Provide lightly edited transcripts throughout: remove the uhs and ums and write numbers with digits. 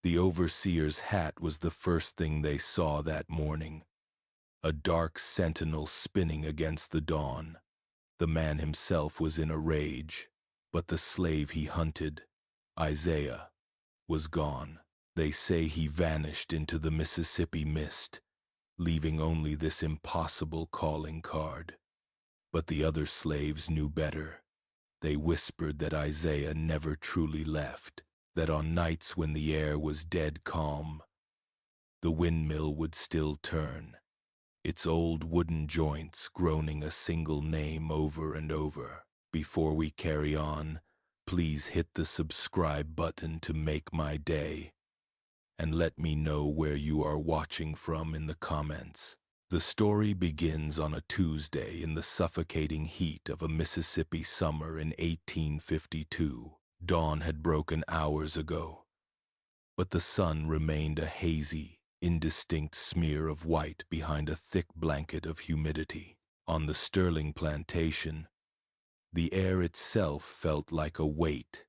The overseer's hat was the first thing they saw that morning, a dark sentinel spinning against the dawn. The man himself was in a rage, but the slave he hunted, Isaiah, was gone. They say he vanished into the Mississippi mist, leaving only this impossible calling card. But the other slaves knew better. They whispered that Isaiah never truly left, that on nights when the air was dead calm, the windmill would still turn, its old wooden joints groaning a single name over and over. Before we carry on, please hit the subscribe button to make my day, and let me know where you are watching from in the comments. The story begins on a Tuesday in the suffocating heat of a Mississippi summer in 1852. Dawn had broken hours ago, but the sun remained a hazy, indistinct smear of white behind a thick blanket of humidity. On the Sterling plantation, the air itself felt like a weight,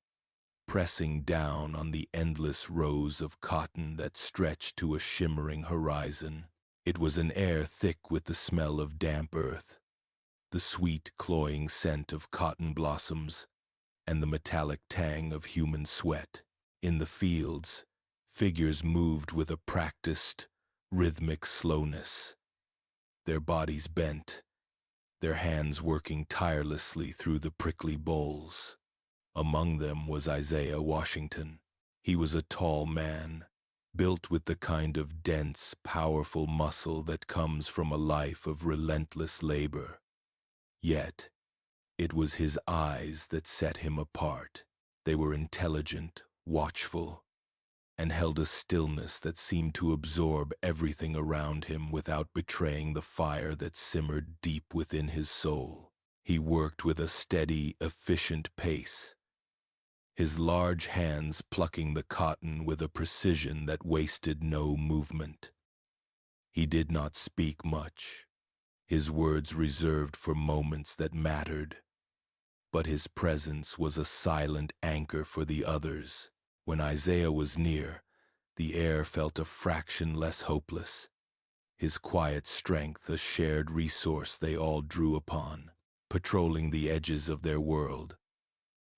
pressing down on the endless rows of cotton that stretched to a shimmering horizon. It was an air thick with the smell of damp earth, the sweet, cloying scent of cotton blossoms, and the metallic tang of human sweat. In the fields, figures moved with a practiced, rhythmic slowness, their bodies bent, their hands working tirelessly through the prickly boles. Among them was Isaiah Washington. He was a tall man, built with the kind of dense, powerful muscle that comes from a life of relentless labor. Yet, it was his eyes that set him apart. They were intelligent, watchful, and held a stillness that seemed to absorb everything around him without betraying the fire that simmered deep within his soul. He worked with a steady, efficient pace, his large hands plucking the cotton with a precision that wasted no movement. He did not speak much, his words reserved for moments that mattered, but his presence was a silent anchor for the others. When Isaiah was near, the air felt a fraction less hopeless, his quiet strength a shared resource they all drew upon. Patrolling the edges of their world,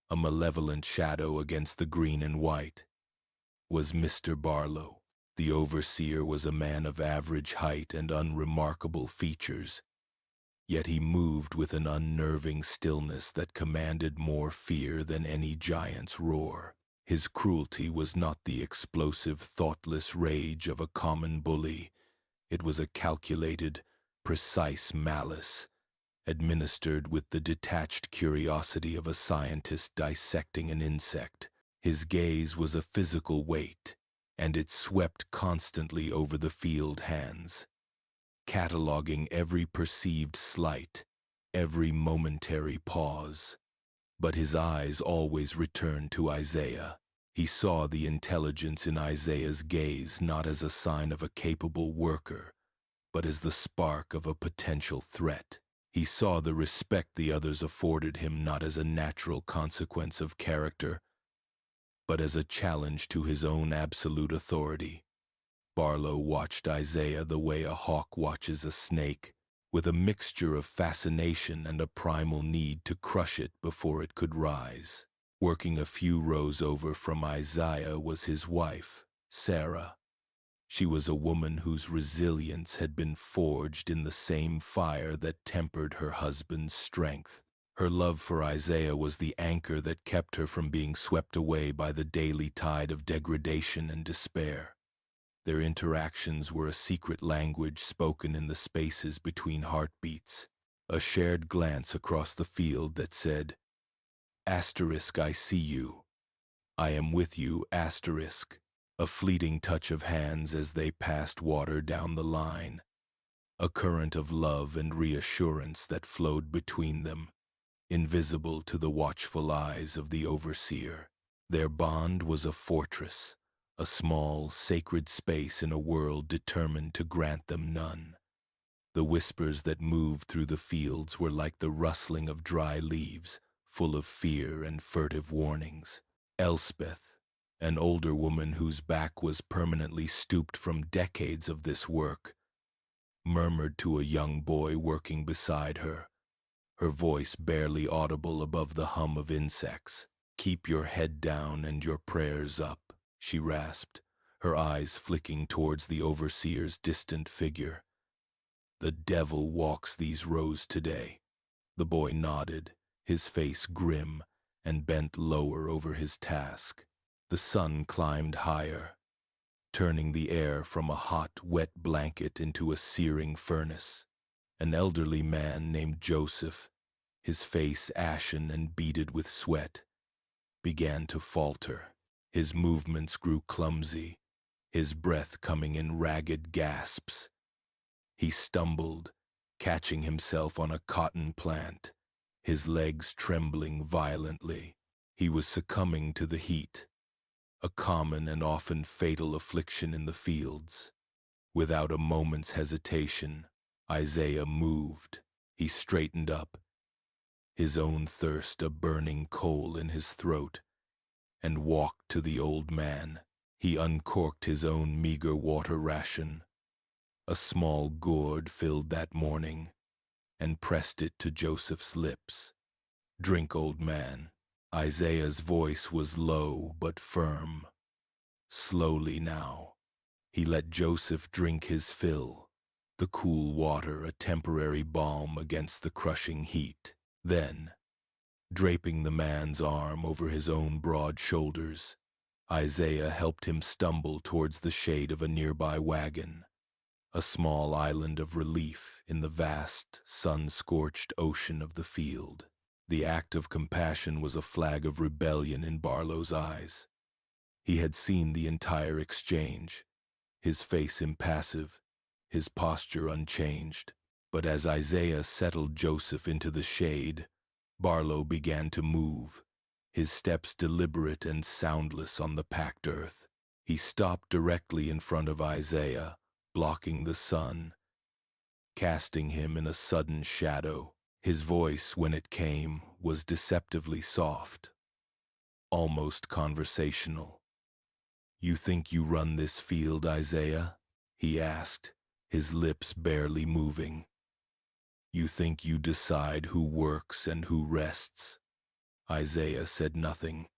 a malevolent shadow against the green and white, was Mr. Barlow. The overseer was a man of average height and unremarkable features, yet he moved with an unnerving stillness that commanded more fear than any giant's roar. His cruelty was not the explosive, thoughtless rage of a common bully. It was a calculated, precise malice, administered with the detached curiosity of a scientist dissecting an insect. His gaze was a physical weight, and it swept constantly over the field hands, cataloging every perceived slight, every momentary pause. But his eyes always returned to Isaiah. He saw the intelligence in Isaiah's gaze not as a sign of a capable worker, but as the spark of a potential threat. He saw the respect the others afforded him not as a natural consequence of character, but as a challenge to his own absolute authority. Barlow watched Isaiah the way a hawk watches a snake, with a mixture of fascination and a primal need to crush it before it could rise. Working a few rows over from Isaiah was his wife, Sarah. She was a woman whose resilience had been forged in the same fire that tempered her husband's strength. Her love for Isaiah was the anchor that kept her from being swept away by the daily tide of degradation and despair. Their interactions were a secret language spoken in the spaces between heartbeats, a shared glance across the field that said, "Asterisk, I see you. I am with you, asterisk." A fleeting touch of hands as they passed water down the line, a current of love and reassurance that flowed between them, invisible to the watchful eyes of the overseer. Their bond was a fortress, a small, sacred space in a world determined to grant them none. The whispers that moved through the fields were like the rustling of dry leaves, full of fear and furtive warnings. Elspeth, An older woman whose back was permanently stooped from decades of this work murmured to a young boy working beside her, her voice barely audible above the hum of insects. "Keep your head down and your prayers up," she rasped, her eyes flicking towards the overseer's distant figure. "The devil walks these rows today." The boy nodded, his face grim, and bent lower over his task. The sun climbed higher, turning the air from a hot, wet blanket into a searing furnace. An elderly man named Joseph, his face ashen and beaded with sweat, began to falter. His movements grew clumsy, his breath coming in ragged gasps. He stumbled, catching himself on a cotton plant, his legs trembling violently. He was succumbing to the heat, a common and often fatal affliction in the fields. Without a moment's hesitation, Isaiah moved. He straightened up, his own thirst a burning coal in his throat, and walked to the old man. He uncorked his own meager water ration, a small gourd filled that morning, and pressed it to Joseph's lips. "Drink, old man." Isaiah's voice was low but firm. Slowly now, he let Joseph drink his fill, the cool water a temporary balm against the crushing heat. Then, draping the man's arm over his own broad shoulders, Isaiah helped him stumble towards the shade of a nearby wagon, a small island of relief in the vast, sun-scorched ocean of the field. The act of compassion was a flag of rebellion in Barlow's eyes. He had seen the entire exchange, his face impassive, his posture unchanged. But as Isaiah settled Joseph into the shade, Barlow began to move, his steps deliberate and soundless on the packed earth. He stopped directly in front of Isaiah, blocking the sun, casting him in a sudden shadow. His voice, when it came, was deceptively soft, almost conversational. "You think you run this field, Isaiah?" he asked, his lips barely moving. "You think you decide who works and who rests?" Isaiah said nothing,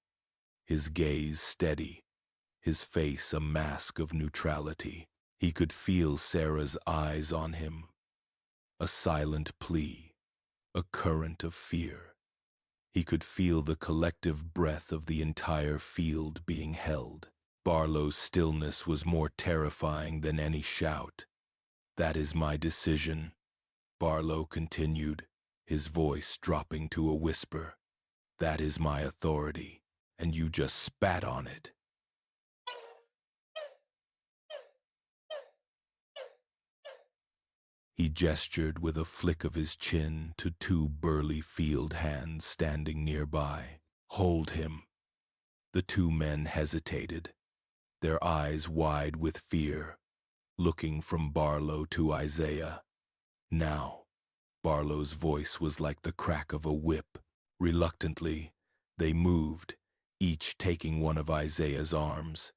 his gaze steady, his face a mask of neutrality. He could feel Sarah's eyes on him, a silent plea, a current of fear. He could feel the collective breath of the entire field being held. Barlow's stillness was more terrifying than any shout. "That is my decision," Barlow continued, his voice dropping to a whisper. "That is my authority, and you just spat on it." He gestured with a flick of his chin to two burly field hands standing nearby. "Hold him." The two men hesitated, their eyes wide with fear, looking from Barlow to Isaiah. Now, Barlow's voice was like the crack of a whip. Reluctantly, they moved, each taking one of Isaiah's arms.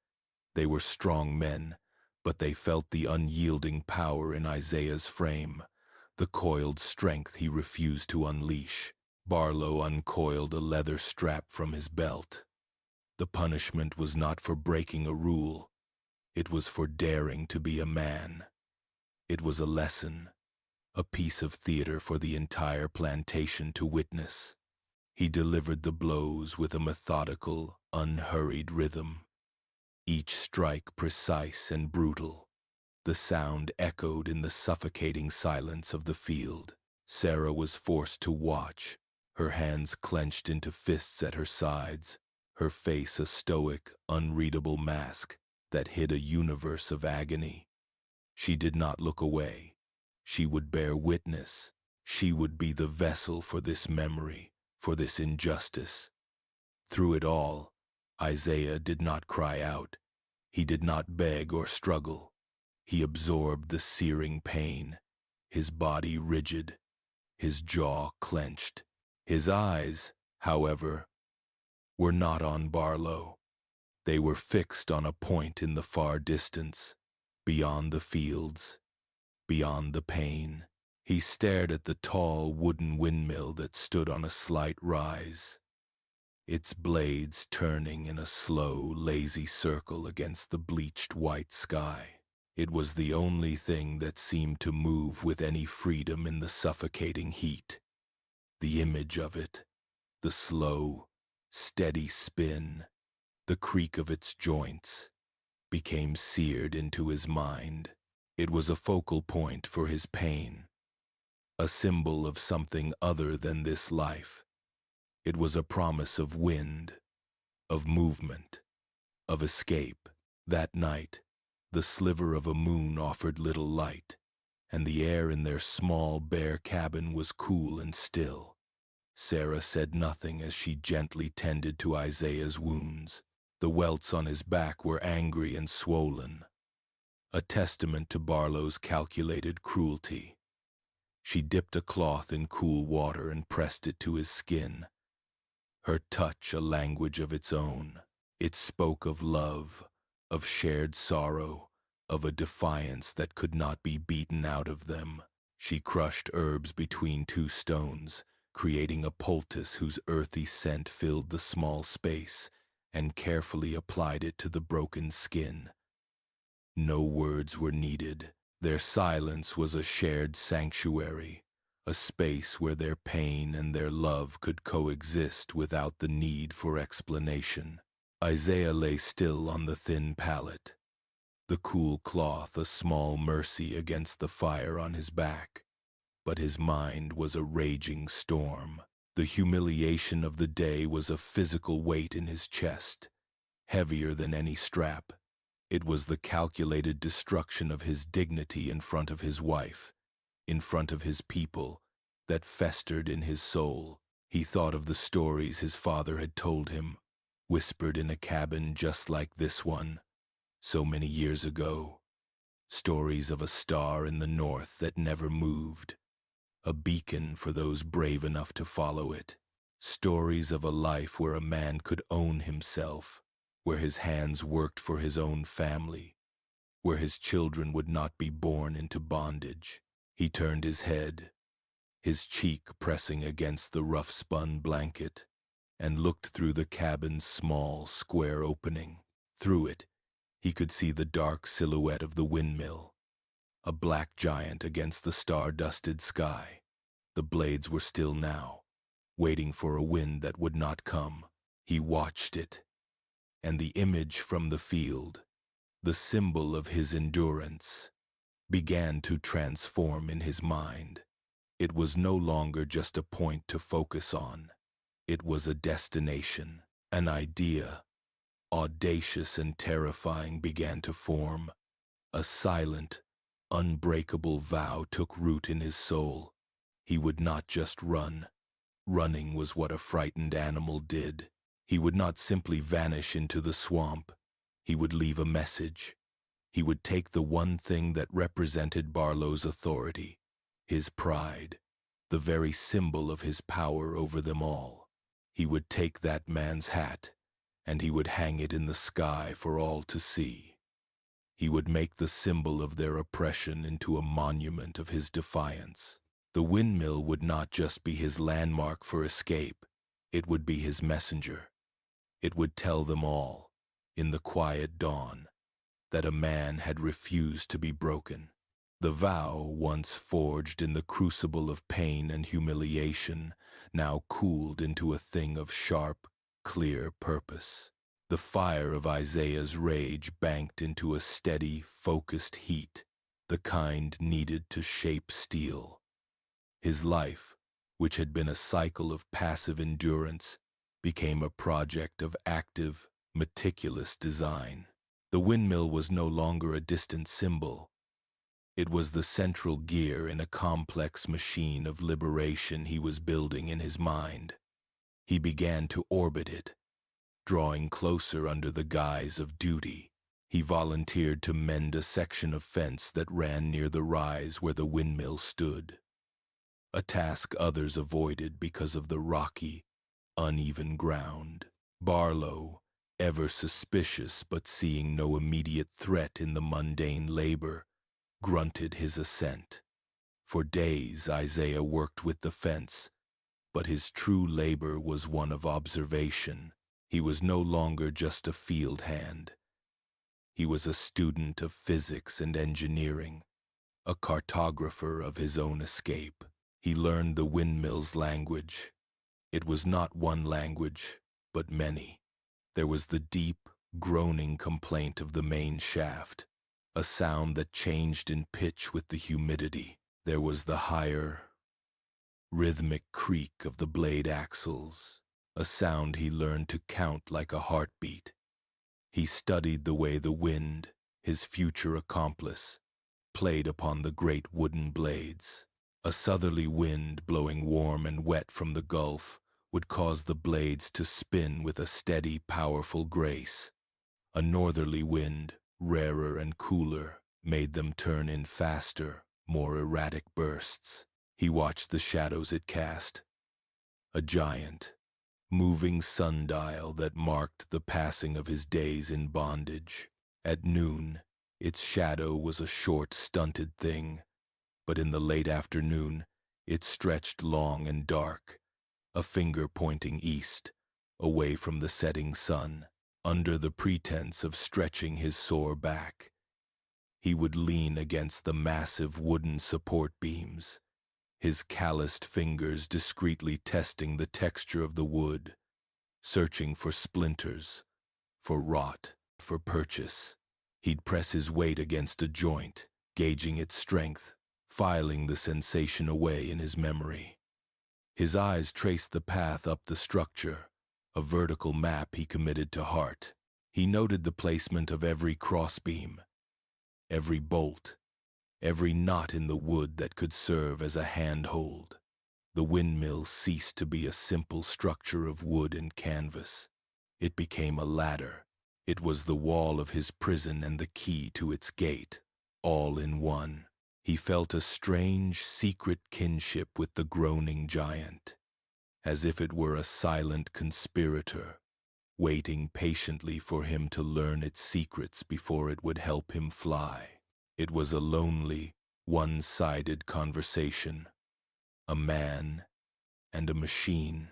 They were strong men, but they felt the unyielding power in Isaiah's frame, the coiled strength he refused to unleash. Barlow uncoiled a leather strap from his belt. The punishment was not for breaking a rule. It was for daring to be a man. It was a lesson, a piece of theater for the entire plantation to witness. He delivered the blows with a methodical, unhurried rhythm, each strike precise and brutal. The sound echoed in the suffocating silence of the field. Sarah was forced to watch, her hands clenched into fists at her sides, her face a stoic, unreadable mask that hid a universe of agony. She did not look away. She would bear witness. She would be the vessel for this memory, for this injustice. Through it all, Isaiah did not cry out. He did not beg or struggle. He absorbed the searing pain, his body rigid, his jaw clenched. His eyes, however, were not on Barlow. They were fixed on a point in the far distance, beyond the fields, beyond the pain. He stared at the tall wooden windmill that stood on a slight rise, its blades turning in a slow, lazy circle against the bleached white sky. It was the only thing that seemed to move with any freedom in the suffocating heat. The image of it, the slow, steady spin, the creak of its joints, became seared into his mind. It was a focal point for his pain, a symbol of something other than this life. It was a promise of wind, of movement, of escape. That night, the sliver of a moon offered little light, and the air in their small, bare cabin was cool and still. Sarah said nothing as she gently tended to Isaiah's wounds. The welts on his back were angry and swollen, a testament to Barlow's calculated cruelty. She dipped a cloth in cool water and pressed it to his skin, her touch a language of its own. It spoke of love, of shared sorrow, of a defiance that could not be beaten out of them. She crushed herbs between two stones, creating a poultice whose earthy scent filled the small space, and carefully applied it to the broken skin. No words were needed. Their silence was a shared sanctuary, a space where their pain and their love could coexist without the need for explanation. Isaiah lay still on the thin pallet, the cool cloth a small mercy against the fire on his back. But his mind was a raging storm. The humiliation of the day was a physical weight in his chest, heavier than any strap. It was the calculated destruction of his dignity in front of his wife, in front of his people, that festered in his soul. He thought of the stories his father had told him, whispered in a cabin just like this one, so many years ago. Stories of a star in the north that never moved, a beacon for those brave enough to follow it. Stories of a life where a man could own himself, where his hands worked for his own family, where his children would not be born into bondage. He turned his head, his cheek pressing against the rough-spun blanket, and looked through the cabin's small, square opening. Through it, he could see the dark silhouette of the windmill, a black giant against the star-dusted sky. The blades were still now, waiting for a wind that would not come. He watched it, and the image from the field, the symbol of his endurance, began to transform in his mind. It was no longer just a point to focus on. It was a destination, an idea, audacious and terrifying, began to form. A silent, unbreakable vow took root in his soul. He would not just run. Running was what a frightened animal did. He would not simply vanish into the swamp. He would leave a message. He would take the one thing that represented Barlow's authority, his pride, the very symbol of his power over them all. He would take that man's hat, and he would hang it in the sky for all to see. He would make the symbol of their oppression into a monument of his defiance. The windmill would not just be his landmark for escape, it would be his messenger. It would tell them all, in the quiet dawn, that a man had refused to be broken. The vow, once forged in the crucible of pain and humiliation, now cooled into a thing of sharp, clear purpose. The fire of Isaiah's rage banked into a steady, focused heat, the kind needed to shape steel. His life, which had been a cycle of passive endurance, became a project of active, meticulous design. The windmill was no longer a distant symbol. It was the central gear in a complex machine of liberation he was building in his mind. He began to orbit it, drawing closer under the guise of duty. He volunteered to mend a section of fence that ran near the rise where the windmill stood, a task others avoided because of the rocky, uneven ground. Barlow, ever suspicious but seeing no immediate threat in the mundane labor, grunted his assent. For days Isaiah worked with the fence, but his true labor was one of observation. He was no longer just a field hand. He was a student of physics and engineering, a cartographer of his own escape. He learned the windmill's language. It was not one language, but many. There was the deep, groaning complaint of the main shaft, a sound that changed in pitch with the humidity. There was the higher, rhythmic creak of the blade axles, a sound he learned to count like a heartbeat. He studied the way the wind, his future accomplice, played upon the great wooden blades. A southerly wind blowing warm and wet from the Gulf would cause the blades to spin with a steady, powerful grace. A northerly wind, rarer and cooler, made them turn in faster, more erratic bursts. He watched the shadows it cast. A giant, moving sundial that marked the passing of his days in bondage. At noon, its shadow was a short, stunted thing, but in the late afternoon, it stretched long and dark, a finger pointing east, away from the setting sun. Under the pretense of stretching his sore back, he would lean against the massive wooden support beams, his calloused fingers discreetly testing the texture of the wood, searching for splinters, for rot, for purchase. He'd press his weight against a joint, gauging its strength, filing the sensation away in his memory. His eyes traced the path up the structure, a vertical map he committed to heart. He noted the placement of every crossbeam, every bolt, every knot in the wood that could serve as a handhold. The windmill ceased to be a simple structure of wood and canvas. It became a ladder. It was the wall of his prison and the key to its gate, all in one. He felt a strange, secret kinship with the groaning giant, as if it were a silent conspirator, waiting patiently for him to learn its secrets before it would help him fly. It was a lonely, one-sided conversation. A man and a machine,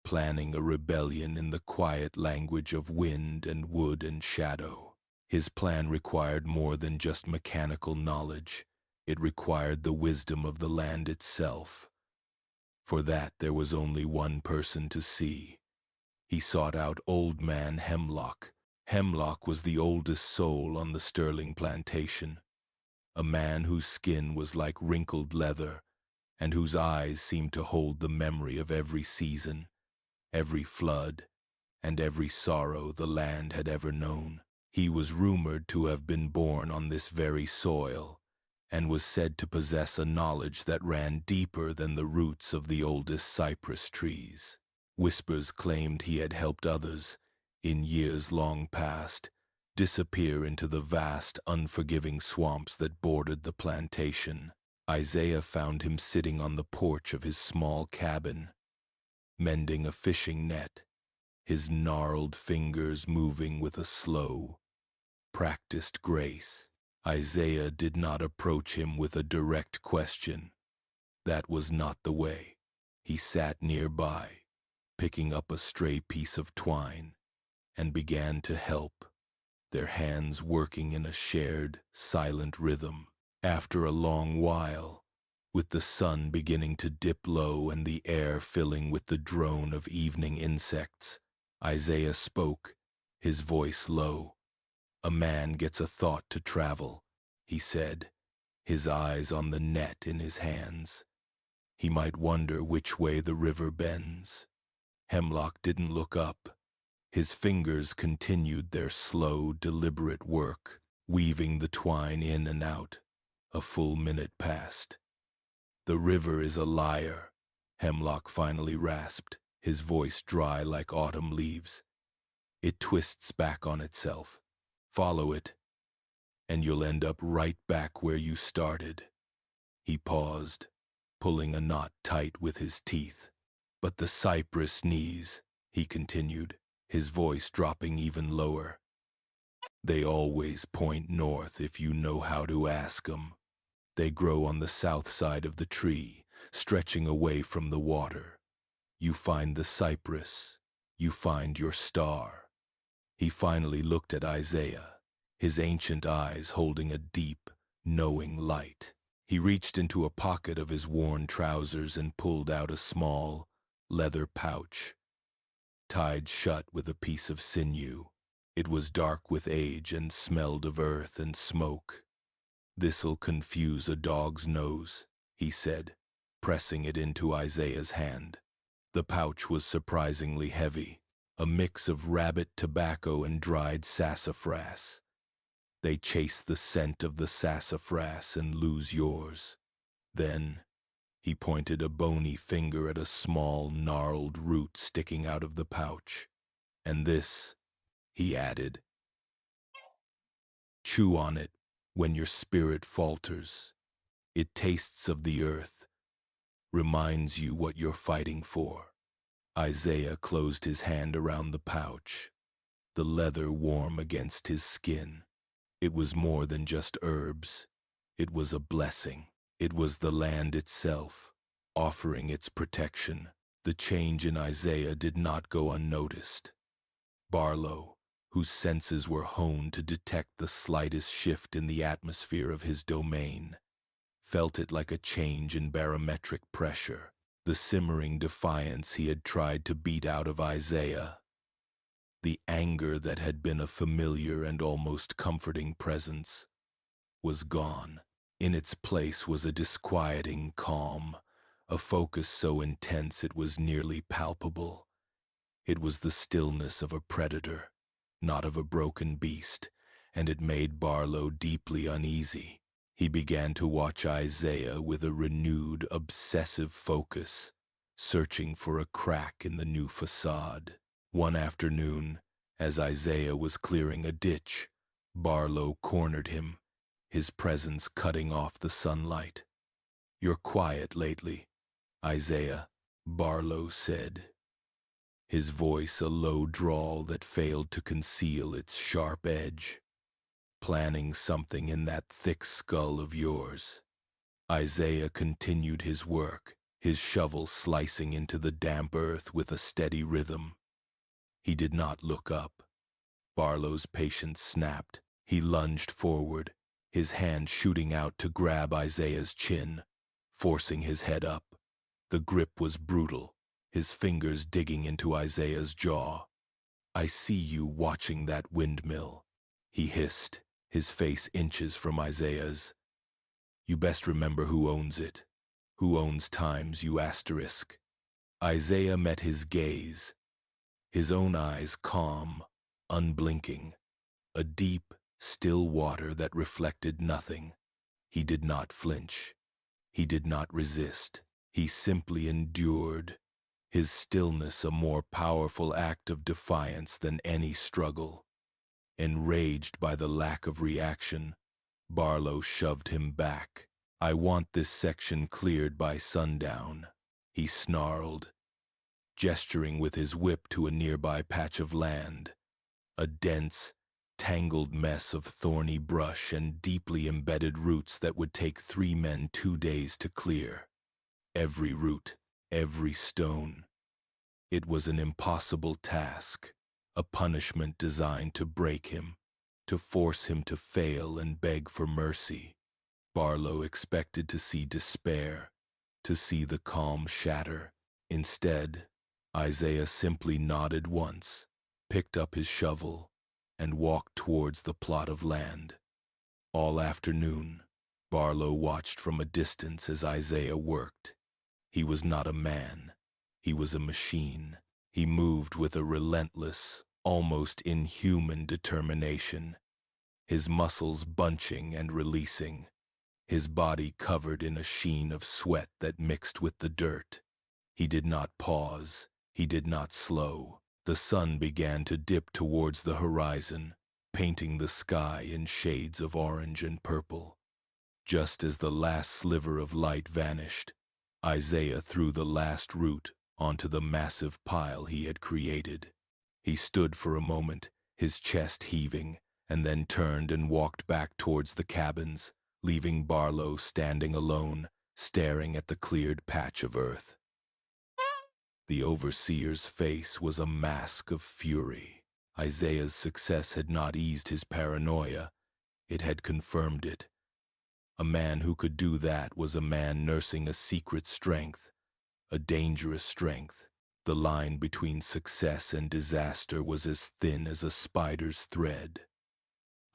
planning a rebellion in the quiet language of wind and wood and shadow. His plan required more than just mechanical knowledge. It required the wisdom of the land itself. For that there was only one person to see. He sought out Old Man Hemlock. Hemlock was the oldest soul on the Sterling plantation, a man whose skin was like wrinkled leather and whose eyes seemed to hold the memory of every season, every flood, and every sorrow the land had ever known. He was rumored to have been born on this very soil, and was said to possess a knowledge that ran deeper than the roots of the oldest cypress trees. Whispers claimed he had helped others, in years long past, disappear into the vast, unforgiving swamps that bordered the plantation. Isaiah found him sitting on the porch of his small cabin, mending a fishing net, his gnarled fingers moving with a slow, practiced grace. Isaiah did not approach him with a direct question. That was not the way. He sat nearby, picking up a stray piece of twine, and began to help, their hands working in a shared, silent rhythm. After a long while, with the sun beginning to dip low and the air filling with the drone of evening insects, Isaiah spoke, his voice low. "A man gets a thought to travel," he said, his eyes on the net in his hands. "He might wonder which way the river bends." Hemlock didn't look up. His fingers continued their slow, deliberate work, weaving the twine in and out. A full minute passed. "The river is a liar," Hemlock finally rasped, his voice dry like autumn leaves. "It twists back on itself. Follow it, and you'll end up right back where you started." He paused, pulling a knot tight with his teeth. "But the cypress knees," he continued, his voice dropping even lower. They always point north if you know how to ask 'em. They grow on the south side of the tree, stretching away from the water. You find the cypress. You find your star. He finally looked at Isaiah, his ancient eyes holding a deep, knowing light. He reached into a pocket of his worn trousers and pulled out a small, leather pouch, tied shut with a piece of sinew. It was dark with age and smelled of earth and smoke. "This'll confuse a dog's nose," he said, pressing it into Isaiah's hand. The pouch was surprisingly heavy, a mix of rabbit tobacco and dried sassafras. They chase the scent of the sassafras and lose yours. Then, he pointed a bony finger at a small, gnarled root sticking out of the pouch. "And this," he added, "chew on it when your spirit falters. It tastes of the earth, reminds you what you're fighting for." Isaiah closed his hand around the pouch, the leather warm against his skin. It was more than just herbs. It was a blessing. It was the land itself, offering its protection. The change in Isaiah did not go unnoticed. Barlow, whose senses were honed to detect the slightest shift in the atmosphere of his domain, felt it like a change in barometric pressure, the simmering defiance he had tried to beat out of Isaiah. The anger that had been a familiar and almost comforting presence was gone. In its place was a disquieting calm, a focus so intense it was nearly palpable. It was the stillness of a predator, not of a broken beast, and it made Barlow deeply uneasy. He began to watch Isaiah with a renewed, obsessive focus, searching for a crack in the new facade. One afternoon, as Isaiah was clearing a ditch, Barlow cornered him, his presence cutting off the sunlight. "You're quiet lately, Isaiah," Barlow said, his voice a low drawl that failed to conceal its sharp edge. "Planning something in that thick skull of yours." Isaiah continued his work, his shovel slicing into the damp earth with a steady rhythm. He did not look up. Barlow's patience snapped. He lunged forward, his hand shooting out to grab Isaiah's chin, forcing his head up. The grip was brutal, his fingers digging into Isaiah's jaw. "I see you watching that windmill," he hissed, his face inches from Isaiah's. "You best remember who owns it. Who owns times, you asterisk." Isaiah met his gaze, his own eyes calm, unblinking, a deep, still water that reflected nothing. He did not flinch. He did not resist. He simply endured, his stillness a more powerful act of defiance than any struggle. Enraged by the lack of reaction, Barlow shoved him back. "I want this section cleared by sundown," he snarled, gesturing with his whip to a nearby patch of land, a dense, tangled mess of thorny brush and deeply embedded roots that would take 3 men 2 days to clear. Every root, every stone. It was an impossible task, a punishment designed to break him, to force him to fail and beg for mercy. Barlow expected to see despair, to see the calm shatter. Instead, Isaiah simply nodded once, picked up his shovel, and walked towards the plot of land. All afternoon, Barlow watched from a distance as Isaiah worked. He was not a man. He was a machine. He moved with a relentless, almost inhuman determination, his muscles bunching and releasing, his body covered in a sheen of sweat that mixed with the dirt. He did not pause. He did not slow. The sun began to dip towards the horizon, painting the sky in shades of orange and purple. Just as the last sliver of light vanished, Isaiah threw the last root onto the massive pile he had created. He stood for a moment, his chest heaving, and then turned and walked back towards the cabins, leaving Barlow standing alone, staring at the cleared patch of earth. The overseer's face was a mask of fury. Isaiah's success had not eased his paranoia, it had confirmed it. A man who could do that was a man nursing a secret strength, a dangerous strength. The line between success and disaster was as thin as a spider's thread.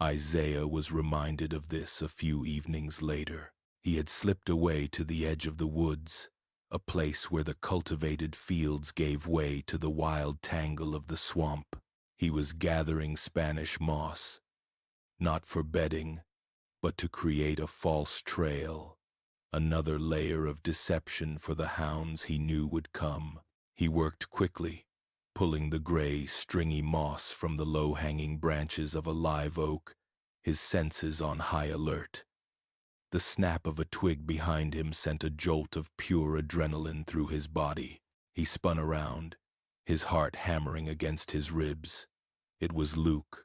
Isaiah was reminded of this a few evenings later. He had slipped away to the edge of the woods, a place where the cultivated fields gave way to the wild tangle of the swamp. He was gathering Spanish moss, not for bedding, but to create a false trail, another layer of deception for the hounds he knew would come. He worked quickly, pulling the gray, stringy moss from the low-hanging branches of a live oak, his senses on high alert. The snap of a twig behind him sent a jolt of pure adrenaline through his body. He spun around, his heart hammering against his ribs. It was Luke,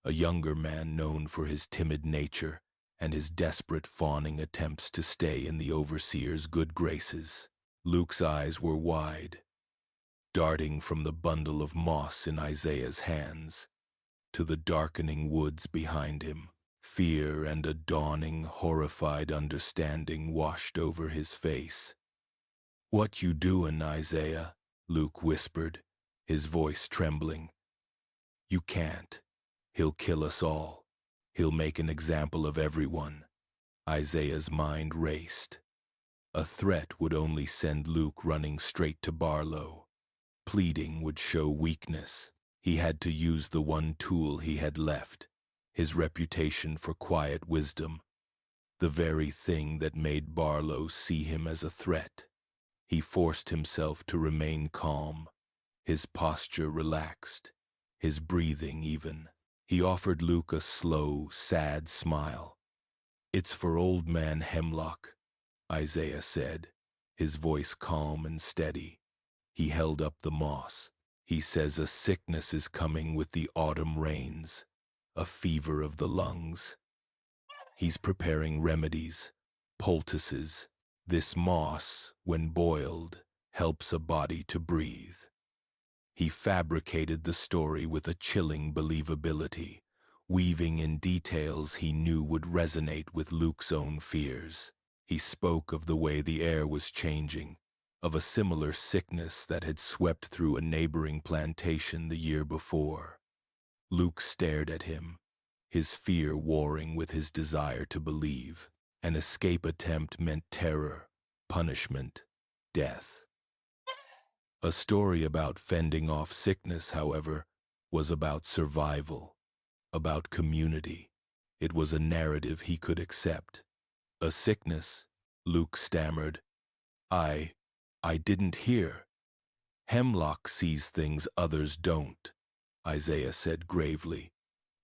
a younger man known for his timid nature and his desperate fawning attempts to stay in the overseer's good graces. Luke's eyes were wide, darting from the bundle of moss in Isaiah's hands to the darkening woods behind him. Fear and a dawning, horrified understanding washed over his face. "What you doin', Isaiah?" Luke whispered, his voice trembling. "You can't. He'll kill us all. He'll make an example of everyone." Isaiah's mind raced. A threat would only send Luke running straight to Barlow. Pleading would show weakness. He had to use the one tool he had left, his reputation for quiet wisdom, the very thing that made Barlow see him as a threat. He forced himself to remain calm, his posture relaxed, his breathing even. He offered Luke a slow, sad smile. "It's for old man Hemlock," Isaiah said, his voice calm and steady. He held up the moss. "He says a sickness is coming with the autumn rains, a fever of the lungs. He's preparing remedies, poultices. This moss, when boiled, helps a body to breathe." He fabricated the story with a chilling believability, weaving in details he knew would resonate with Luke's own fears. He spoke of the way the air was changing, of a similar sickness that had swept through a neighboring plantation the year before. Luke stared at him, his fear warring with his desire to believe. An escape attempt meant terror, punishment, death. A story about fending off sickness, however, was about survival, about community. It was a narrative he could accept. "A sickness," Luke stammered. I didn't hear." "Hemlock sees things others don't," Isaiah said gravely.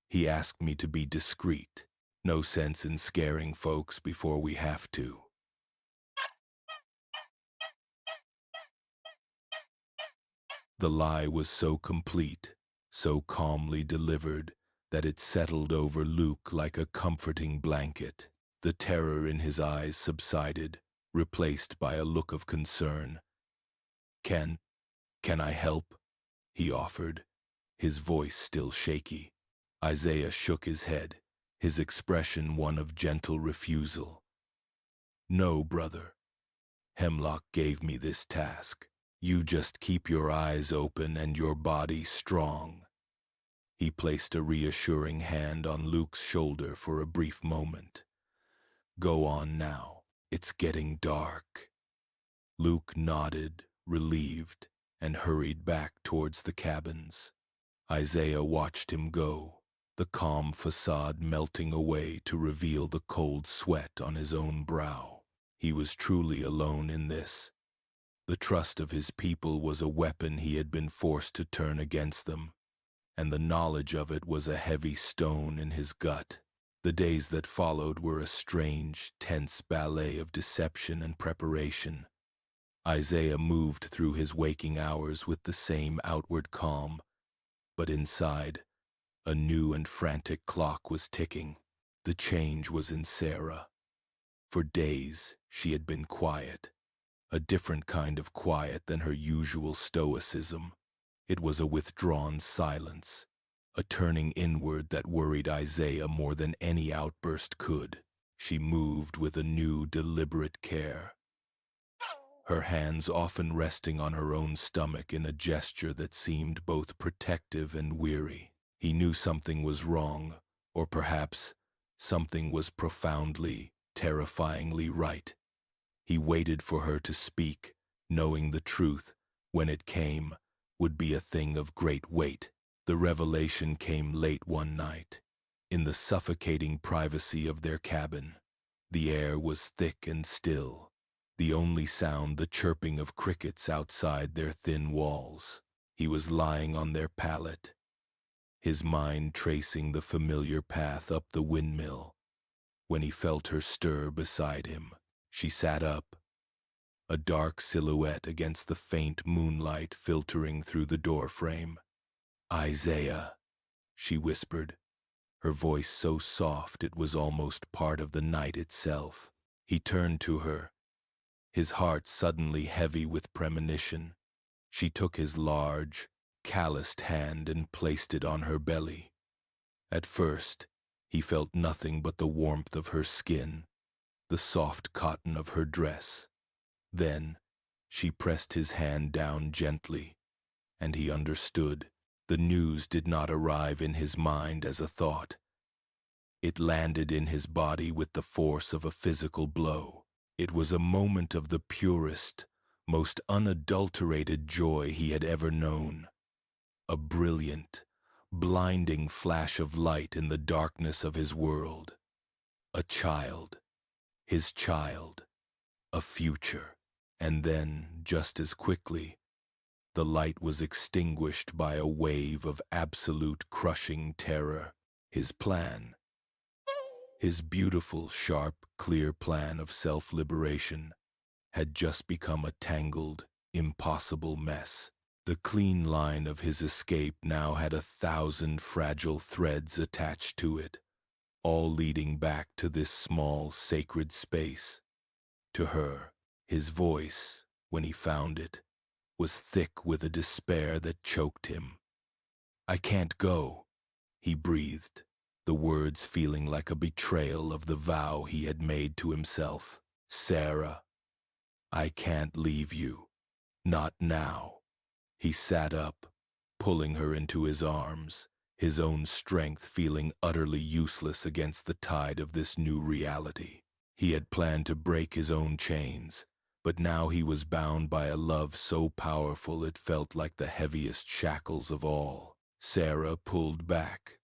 "He asked me to be discreet. No sense in scaring folks before we have to." The lie was so complete, so calmly delivered, that it settled over Luke like a comforting blanket. The terror in his eyes subsided, replaced by a look of concern. Can I help?" he offered, his voice still shaky. Isaiah shook his head, his expression one of gentle refusal. "No, brother. Hemlock gave me this task. You just keep your eyes open and your body strong." He placed a reassuring hand on Luke's shoulder for a brief moment. "Go on now. It's getting dark." Luke nodded, relieved, and hurried back towards the cabins. Isaiah watched him go, the calm facade melting away to reveal the cold sweat on his own brow. He was truly alone in this. The trust of his people was a weapon he had been forced to turn against them, and the knowledge of it was a heavy stone in his gut. The days that followed were a strange, tense ballet of deception and preparation. Isaiah moved through his waking hours with the same outward calm, But inside, a new and frantic clock was ticking. The change was in Sarah. For days, she had been quiet, a different kind of quiet than her usual stoicism. It was a withdrawn silence, a turning inward that worried Isaiah more than any outburst could. She moved with a new, deliberate care, her hands often resting on her own stomach in a gesture that seemed both protective and weary. He knew something was wrong, or perhaps something was profoundly, terrifyingly right. He waited for her to speak, knowing the truth, when it came, would be a thing of great weight. The revelation came late one night, in the suffocating privacy of their cabin. The air was thick and still, the only sound the chirping of crickets outside their thin walls. He was lying on their pallet, his mind tracing the familiar path up the windmill, when he felt her stir beside him. She sat up, a dark silhouette against the faint moonlight filtering through the doorframe. "Isaiah," she whispered, her voice so soft it was almost part of the night itself. He turned to her, his heart suddenly heavy with premonition. She took his large, calloused hand and placed it on her belly. At first, he felt nothing but the warmth of her skin, the soft cotton of her dress. Then, she pressed his hand down gently, and he understood. The news did not arrive in his mind as a thought. It landed in his body with the force of a physical blow. It was a moment of the purest, most unadulterated joy he had ever known. A brilliant, blinding flash of light in the darkness of his world. A child, his child, a future. And then, just as quickly, the light was extinguished by a wave of absolute crushing terror. His plan, his beautiful, sharp, clear plan of self-liberation, had just become a tangled, impossible mess. The clean line of his escape now had 1,000 fragile threads attached to it, all leading back to this small, sacred space. To her, his voice, when he found it, was thick with a despair that choked him. "I can't go," he breathed, the words feeling like a betrayal of the vow he had made to himself. "Sarah, I can't leave you. Not now." He sat up, pulling her into his arms, his own strength feeling utterly useless against the tide of this new reality. He had planned to break his own chains, but now he was bound by a love so powerful it felt like the heaviest shackles of all. Sarah pulled back,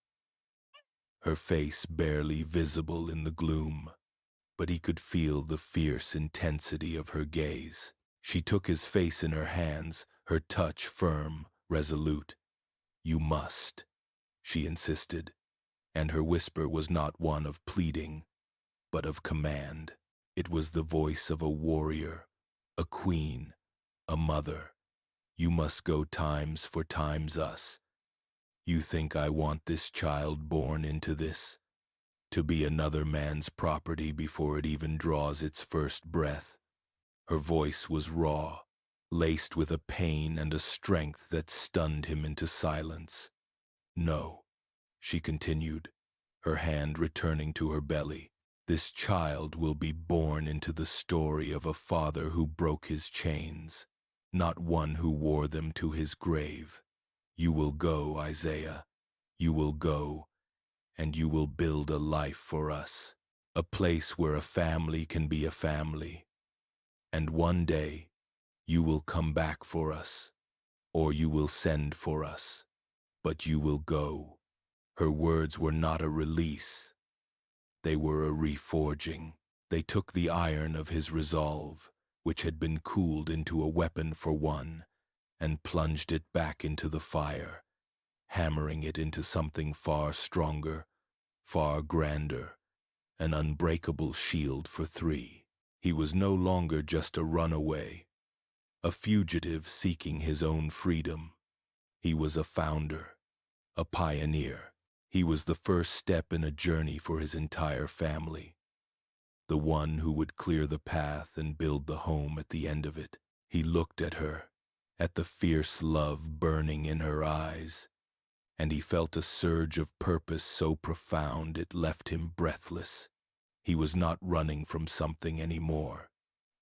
her face barely visible in the gloom, but he could feel the fierce intensity of her gaze. She took his face in her hands, her touch firm, resolute. "You must," she insisted, and her whisper was not one of pleading, but of command. It was the voice of a warrior, a queen, a mother. "You must go times for times us. You think I want this child born into this? To be another man's property before it even draws its first breath?" Her voice was raw, laced with a pain and a strength that stunned him into silence. "No," she continued, her hand returning to her belly. "This child will be born into the story of a father who broke his chains, not one who wore them to his grave. You will go, Isaiah. You will go, and you will build a life for us, a place where a family can be a family. And one day, you will come back for us, or you will send for us, but you will go." Her words were not a release. They were a reforging. They took the iron of his resolve, which had been cooled into a weapon for one, and plunged it back into the fire, hammering it into something far stronger, far grander, an unbreakable shield for three. He was no longer just a runaway, a fugitive seeking his own freedom. He was a founder, a pioneer. He was the first step in a journey for his entire family, the one who would clear the path and build the home at the end of it. He looked at her, at the fierce love burning in her eyes, and he felt a surge of purpose so profound it left him breathless. He was not running from something anymore.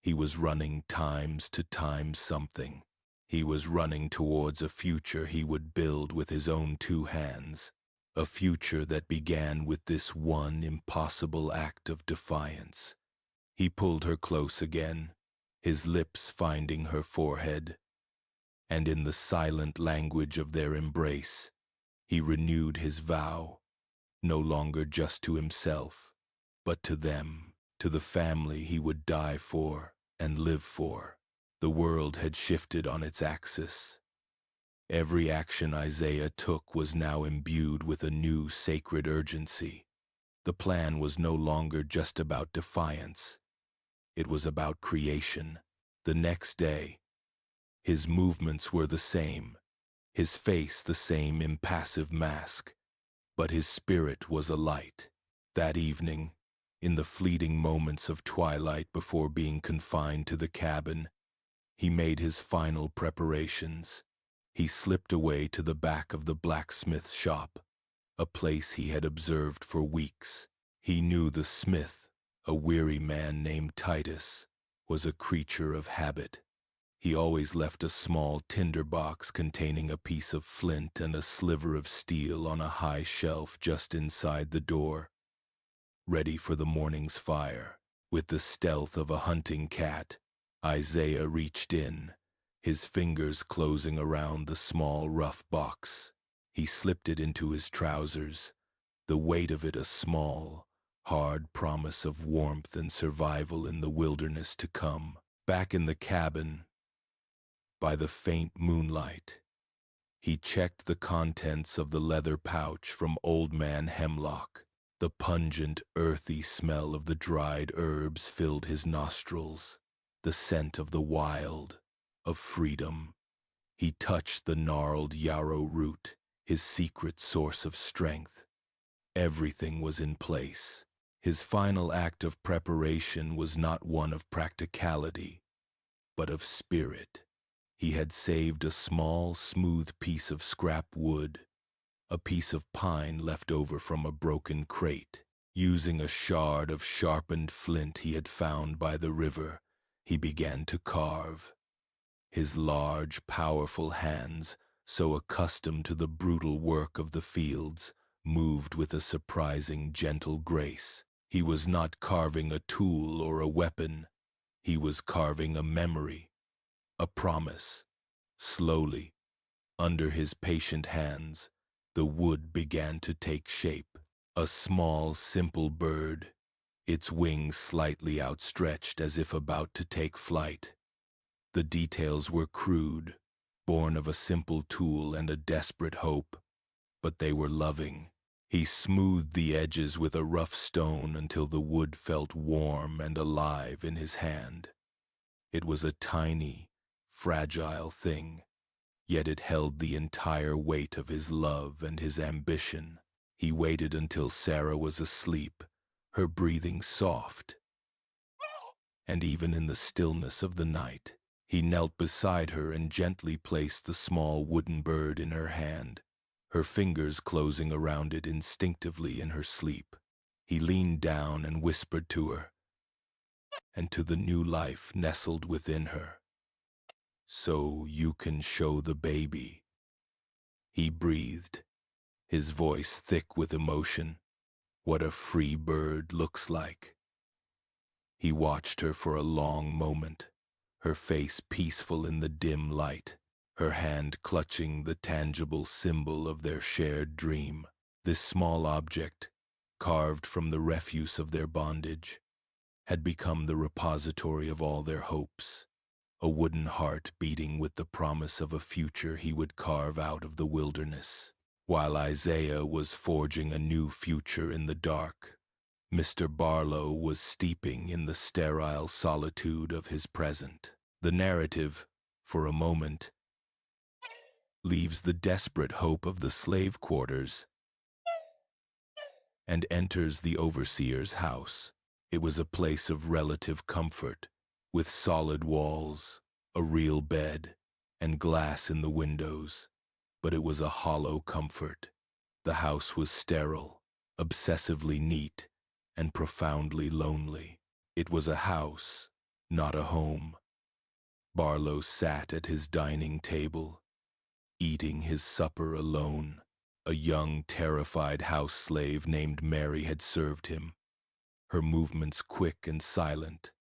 He was running times to times something. He was running towards a future he would build with his own two hands, a future that began with this one impossible act of defiance. He pulled her close again, his lips finding her forehead, and in the silent language of their embrace, he renewed his vow, no longer just to himself, but to them, to the family he would die for and live for. The world had shifted on its axis. Every action Isaiah took was now imbued with a new sacred urgency. The plan was no longer just about defiance. It was about creation. The next day, his movements were the same, his face the same impassive mask, but his spirit was alight. That evening, in the fleeting moments of twilight before being confined to the cabin, he made his final preparations. He slipped away to the back of the blacksmith shop, a place he had observed for weeks. He knew the smith, a weary man named Titus, was a creature of habit. He always left a small tinderbox containing a piece of flint and a sliver of steel on a high shelf just inside the door, ready for the morning's fire. With the stealth of a hunting cat, Isaiah reached in, his fingers closing around the small, rough box. He slipped it into his trousers, the weight of it a small, hard promise of warmth and survival in the wilderness to come. Back in the cabin, by the faint moonlight, he checked the contents of the leather pouch from Old Man Hemlock. The pungent, earthy smell of the dried herbs filled his nostrils, the scent of the wild, of freedom. He touched the gnarled yarrow root, his secret source of strength. Everything was in place. His final act of preparation was not one of practicality, but of spirit. He had saved a small, smooth piece of scrap wood, a piece of pine left over from a broken crate. Using a shard of sharpened flint he had found by the river, he began to carve. His large, powerful hands, so accustomed to the brutal work of the fields, moved with a surprising gentle grace. He was not carving a tool or a weapon. He was carving a memory, a promise. Slowly, under his patient hands, the wood began to take shape. A small, simple bird, its wings slightly outstretched as if about to take flight. The details were crude, born of a simple tool and a desperate hope, but they were loving. He smoothed the edges with a rough stone until the wood felt warm and alive in his hand. It was a tiny, fragile thing, yet it held the entire weight of his love and his ambition. He waited until Sarah was asleep, her breathing soft, and even in the stillness of the night, he knelt beside her and gently placed the small wooden bird in her hand, her fingers closing around it instinctively in her sleep. He leaned down and whispered to her, and to the new life nestled within her. "So you can show the baby," he breathed, his voice thick with emotion, "what a free bird looks like." He watched her for a long moment, her face peaceful in the dim light, her hand clutching the tangible symbol of their shared dream. This small object, carved from the refuse of their bondage, had become the repository of all their hopes, a wooden heart beating with the promise of a future he would carve out of the wilderness. While Isaiah was forging a new future in the dark, Mr. Barlow was steeping in the sterile solitude of his present. The narrative, for a moment, leaves the desperate hope of the slave quarters, and enters the overseer's house. It was a place of relative comfort, with solid walls, a real bed, and glass in the windows. But it was a hollow comfort. The house was sterile, obsessively neat, and profoundly lonely. It was a house, not a home. Barlow sat at his dining table, eating his supper alone. A young, terrified house slave named Mary had served him, her movements quick and silent,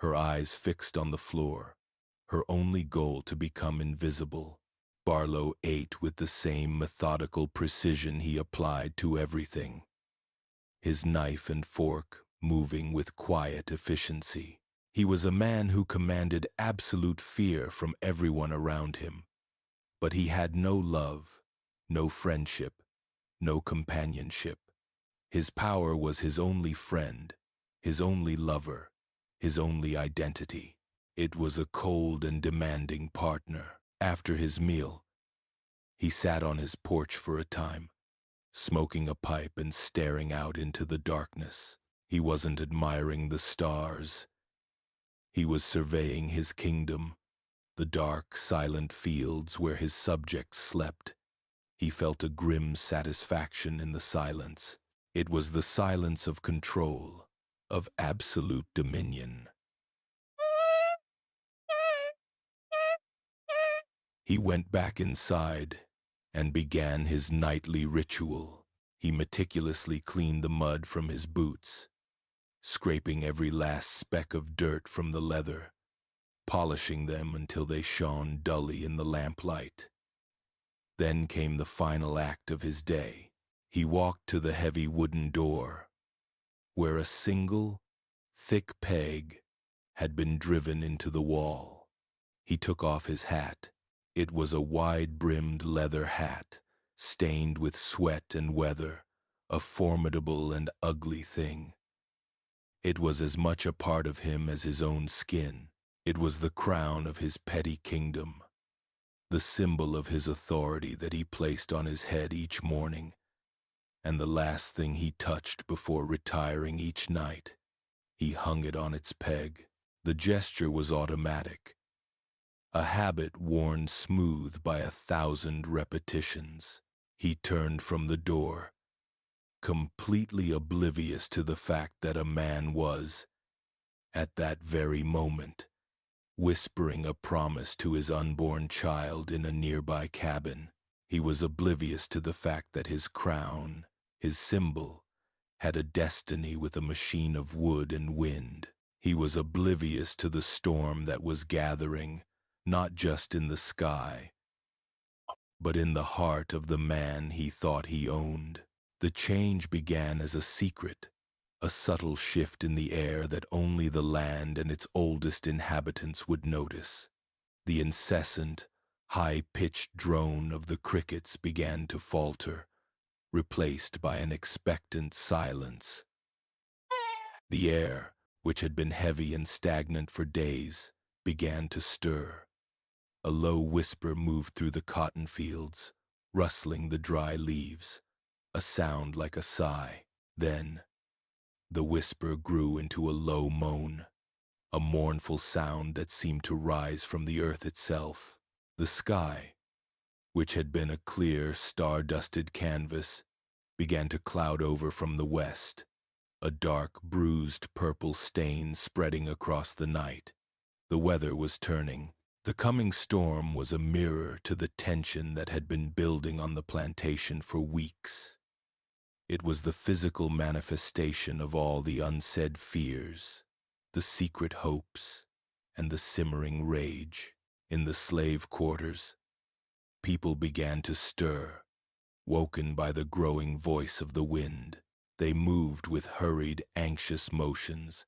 her eyes fixed on the floor, her only goal to become invisible. Barlow ate with the same methodical precision he applied to everything, his knife and fork moving with quiet efficiency. He was a man who commanded absolute fear from everyone around him. But he had no love, no friendship, no companionship. His power was his only friend, his only lover, his only identity. It was a cold and demanding partner. After his meal, he sat on his porch for a time, smoking a pipe and staring out into the darkness. He wasn't admiring the stars. He was surveying his kingdom, the dark, silent fields where his subjects slept. He felt a grim satisfaction in the silence. It was the silence of control, of absolute dominion. He went back inside and began his nightly ritual. He meticulously cleaned the mud from his boots, scraping every last speck of dirt from the leather, polishing them until they shone dully in the lamplight. Then came the final act of his day. He walked to the heavy wooden door, where a single, thick peg had been driven into the wall. He took off his hat. It was a wide-brimmed leather hat, stained with sweat and weather, a formidable and ugly thing. It was as much a part of him as his own skin. It was the crown of his petty kingdom, the symbol of his authority that he placed on his head each morning, and the last thing he touched before retiring each night. He hung it on its peg. The gesture was automatic, a habit worn smooth by 1,000 repetitions. He turned from the door, completely oblivious to the fact that a man was, at that very moment, whispering a promise to his unborn child in a nearby cabin. He was oblivious to the fact that his crown, his symbol, had a destiny with a machine of wood and wind. He was oblivious to the storm that was gathering, not just in the sky, but in the heart of the man he thought he owned. The change began as a secret, a subtle shift in the air that only the land and its oldest inhabitants would notice. The incessant, high-pitched drone of the crickets began to falter, replaced by an expectant silence. The air, which had been heavy and stagnant for days, began to stir. A low whisper moved through the cotton fields, rustling the dry leaves, a sound like a sigh. Then, the whisper grew into a low moan, a mournful sound that seemed to rise from the earth itself. The sky, which had been a clear, star-dusted canvas, began to cloud over from the west, a dark, bruised purple stain spreading across the night. The weather was turning. The coming storm was a mirror to the tension that had been building on the plantation for weeks. It was the physical manifestation of all the unsaid fears, the secret hopes, and the simmering rage. In the slave quarters, people began to stir, woken by the growing voice of the wind. They moved with hurried, anxious motions,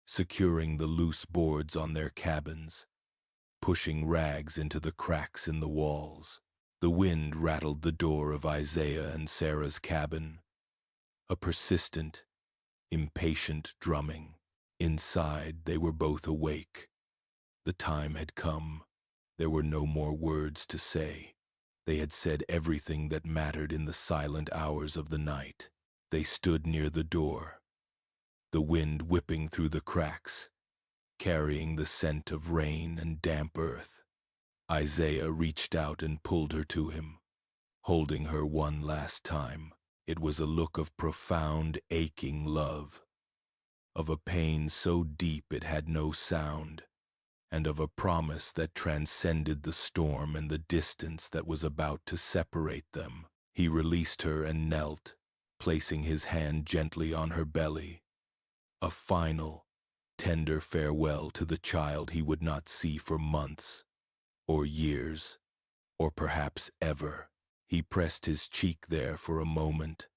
securing the loose boards on their cabins, pushing rags into the cracks in the walls. The wind rattled the door of Isaiah and Sarah's cabin, a persistent, impatient drumming. Inside, they were both awake. The time had come. There were no more words to say. They had said everything that mattered in the silent hours of the night. They stood near the door, the wind whipping through the cracks, carrying the scent of rain and damp earth. Isaiah reached out and pulled her to him, holding her one last time. It was a look of profound, aching love, of a pain so deep it had no sound, and of a promise that transcended the storm and the distance that was about to separate them. He released her and knelt, placing his hand gently on her belly. A final, tender farewell to the child he would not see for months, or years, or perhaps ever. He pressed his cheek there for a moment,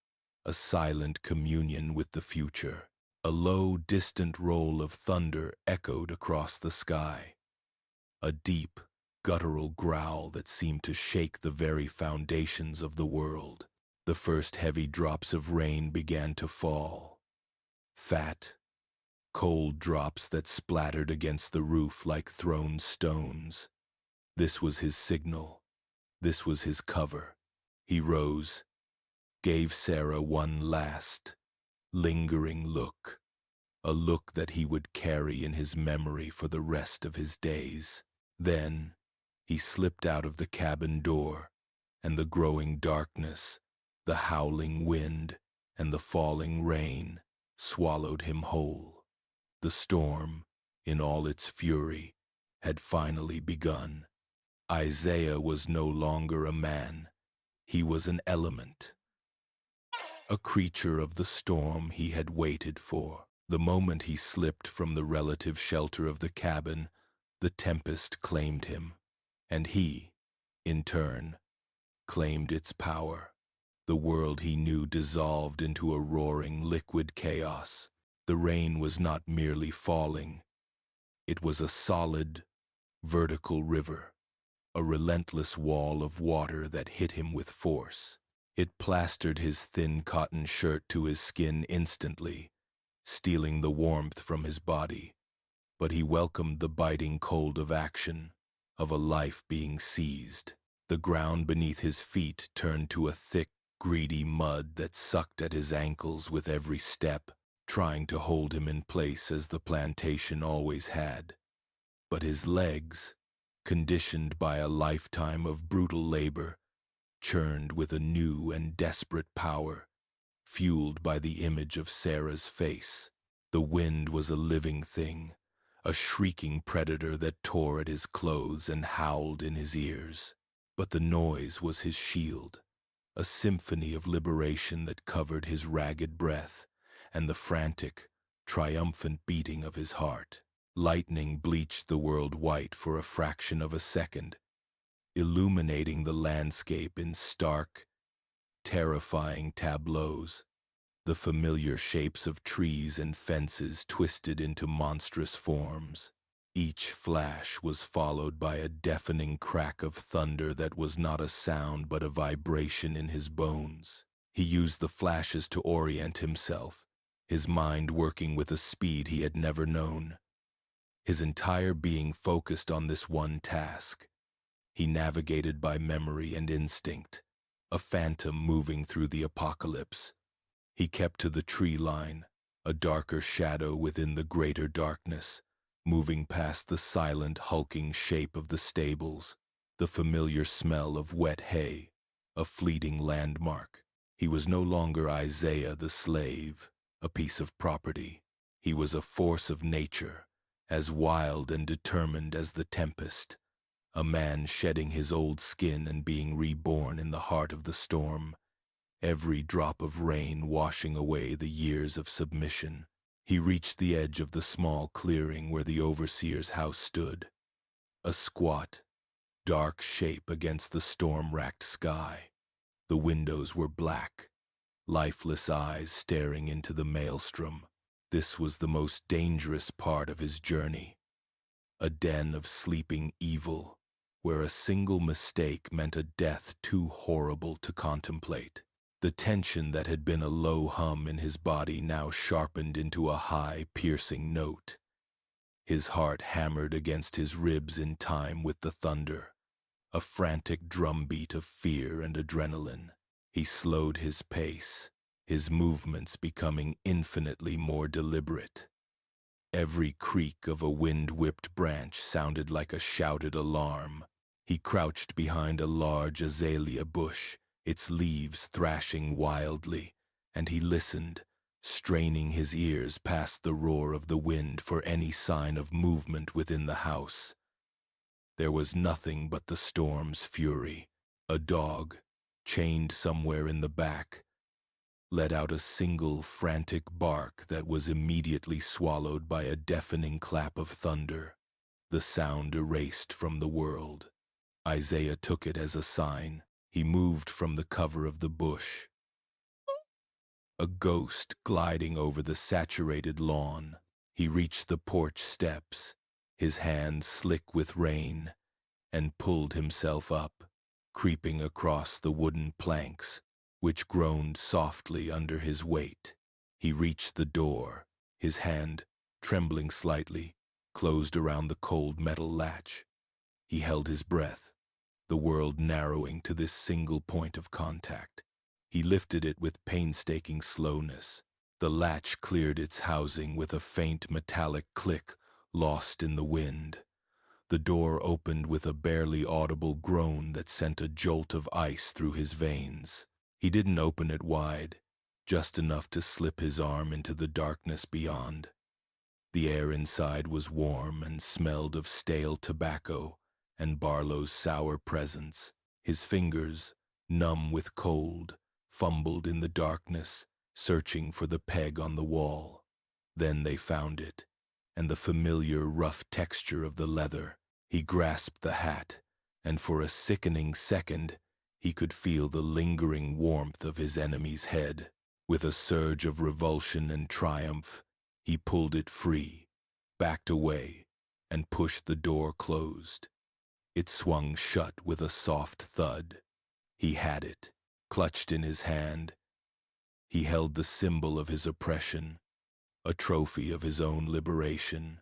a silent communion with the future. A low, distant roll of thunder echoed across the sky, a deep, guttural growl that seemed to shake the very foundations of the world. The first heavy drops of rain began to fall, fat, cold drops that splattered against the roof like thrown stones. This was his signal. This was his cover. He rose, gave Sarah one last, lingering look, a look that he would carry in his memory for the rest of his days. Then he slipped out of the cabin door, and the growing darkness, the howling wind, and the falling rain swallowed him whole. The storm, in all its fury, had finally begun. Isaiah was no longer a man. He was an element, a creature of the storm he had waited for. The moment he slipped from the relative shelter of the cabin, the tempest claimed him, and he, in turn, claimed its power. The world he knew dissolved into a roaring liquid chaos. The rain was not merely falling. It was a solid, vertical river, a relentless wall of water that hit him with force. It plastered his thin cotton shirt to his skin instantly, stealing the warmth from his body. But he welcomed the biting cold of action, of a life being seized. The ground beneath his feet turned to a thick, greedy mud that sucked at his ankles with every step, trying to hold him in place as the plantation always had. But his legs, conditioned by a lifetime of brutal labor, churned with a new and desperate power, fueled by the image of Sarah's face. The wind was a living thing, a shrieking predator that tore at his clothes and howled in his ears. But the noise was his shield, a symphony of liberation that covered his ragged breath and the frantic, triumphant beating of his heart. Lightning bleached the world white for a fraction of a second, illuminating the landscape in stark, terrifying tableaus. The familiar shapes of trees and fences twisted into monstrous forms. Each flash was followed by a deafening crack of thunder that was not a sound but a vibration in his bones. He used the flashes to orient himself, his mind working with a speed he had never known. His entire being focused on this one task. He navigated by memory and instinct, a phantom moving through the apocalypse. He kept to the tree line, a darker shadow within the greater darkness, moving past the silent, hulking shape of the stables, the familiar smell of wet hay, a fleeting landmark. He was no longer Isaiah the slave, a piece of property. He was a force of nature, as wild and determined as the tempest, a man shedding his old skin and being reborn in the heart of the storm, every drop of rain washing away the years of submission. He reached the edge of the small clearing where the overseer's house stood, a squat, dark shape against the storm-racked sky. The windows were black, lifeless eyes staring into the maelstrom. This was the most dangerous part of his journey, a den of sleeping evil, where a single mistake meant a death too horrible to contemplate. The tension that had been a low hum in his body now sharpened into a high, piercing note. His heart hammered against his ribs in time with the thunder, a frantic drumbeat of fear and adrenaline. He slowed his pace, his movements becoming infinitely more deliberate. Every creak of a wind-whipped branch sounded like a shouted alarm. He crouched behind a large azalea bush, its leaves thrashing wildly, and he listened, straining his ears past the roar of the wind for any sign of movement within the house. There was nothing but the storm's fury. A dog, chained somewhere in the back, let out a single frantic bark that was immediately swallowed by a deafening clap of thunder. The sound erased from the world. Isaiah took it as a sign. He moved from the cover of the bush. A ghost gliding over the saturated lawn. He reached the porch steps, his hands slick with rain, and pulled himself up, creeping across the wooden planks, which groaned softly under his weight. He reached the door, his hand, trembling slightly, closed around the cold metal latch. He held his breath, the world narrowing to this single point of contact. He lifted it with painstaking slowness. The latch cleared its housing with a faint metallic click, lost in the wind. The door opened with a barely audible groan that sent a jolt of ice through his veins. He didn't open it wide, just enough to slip his arm into the darkness beyond. The air inside was warm and smelled of stale tobacco and Barlow's sour presence. His fingers, numb with cold, fumbled in the darkness, searching for the peg on the wall. Then they found it, and the familiar rough texture of the leather. He grasped the hat, and for a sickening second, he could feel the lingering warmth of his enemy's head. With a surge of revulsion and triumph, he pulled it free, backed away, and pushed the door closed. It swung shut with a soft thud. He had it, clutched in his hand. He held the symbol of his oppression, a trophy of his own liberation.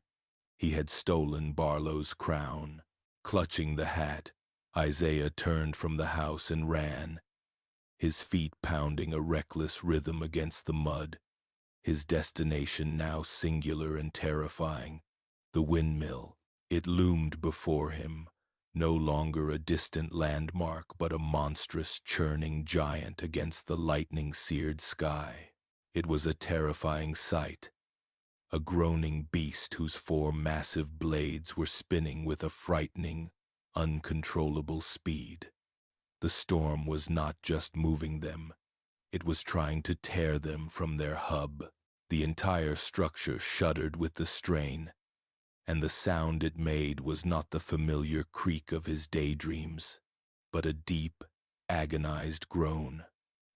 He had stolen Barlow's crown. Clutching the hat, Isaiah turned from the house and ran, his feet pounding a reckless rhythm against the mud, his destination now singular and terrifying. The windmill. It loomed before him, no longer a distant landmark but a monstrous churning giant against the lightning-seared sky. It was a terrifying sight, a groaning beast whose four massive blades were spinning with a frightening, uncontrollable speed. The storm was not just moving them, it was trying to tear them from their hub. The entire structure shuddered with the strain, and the sound it made was not the familiar creak of his daydreams, but a deep, agonized groan,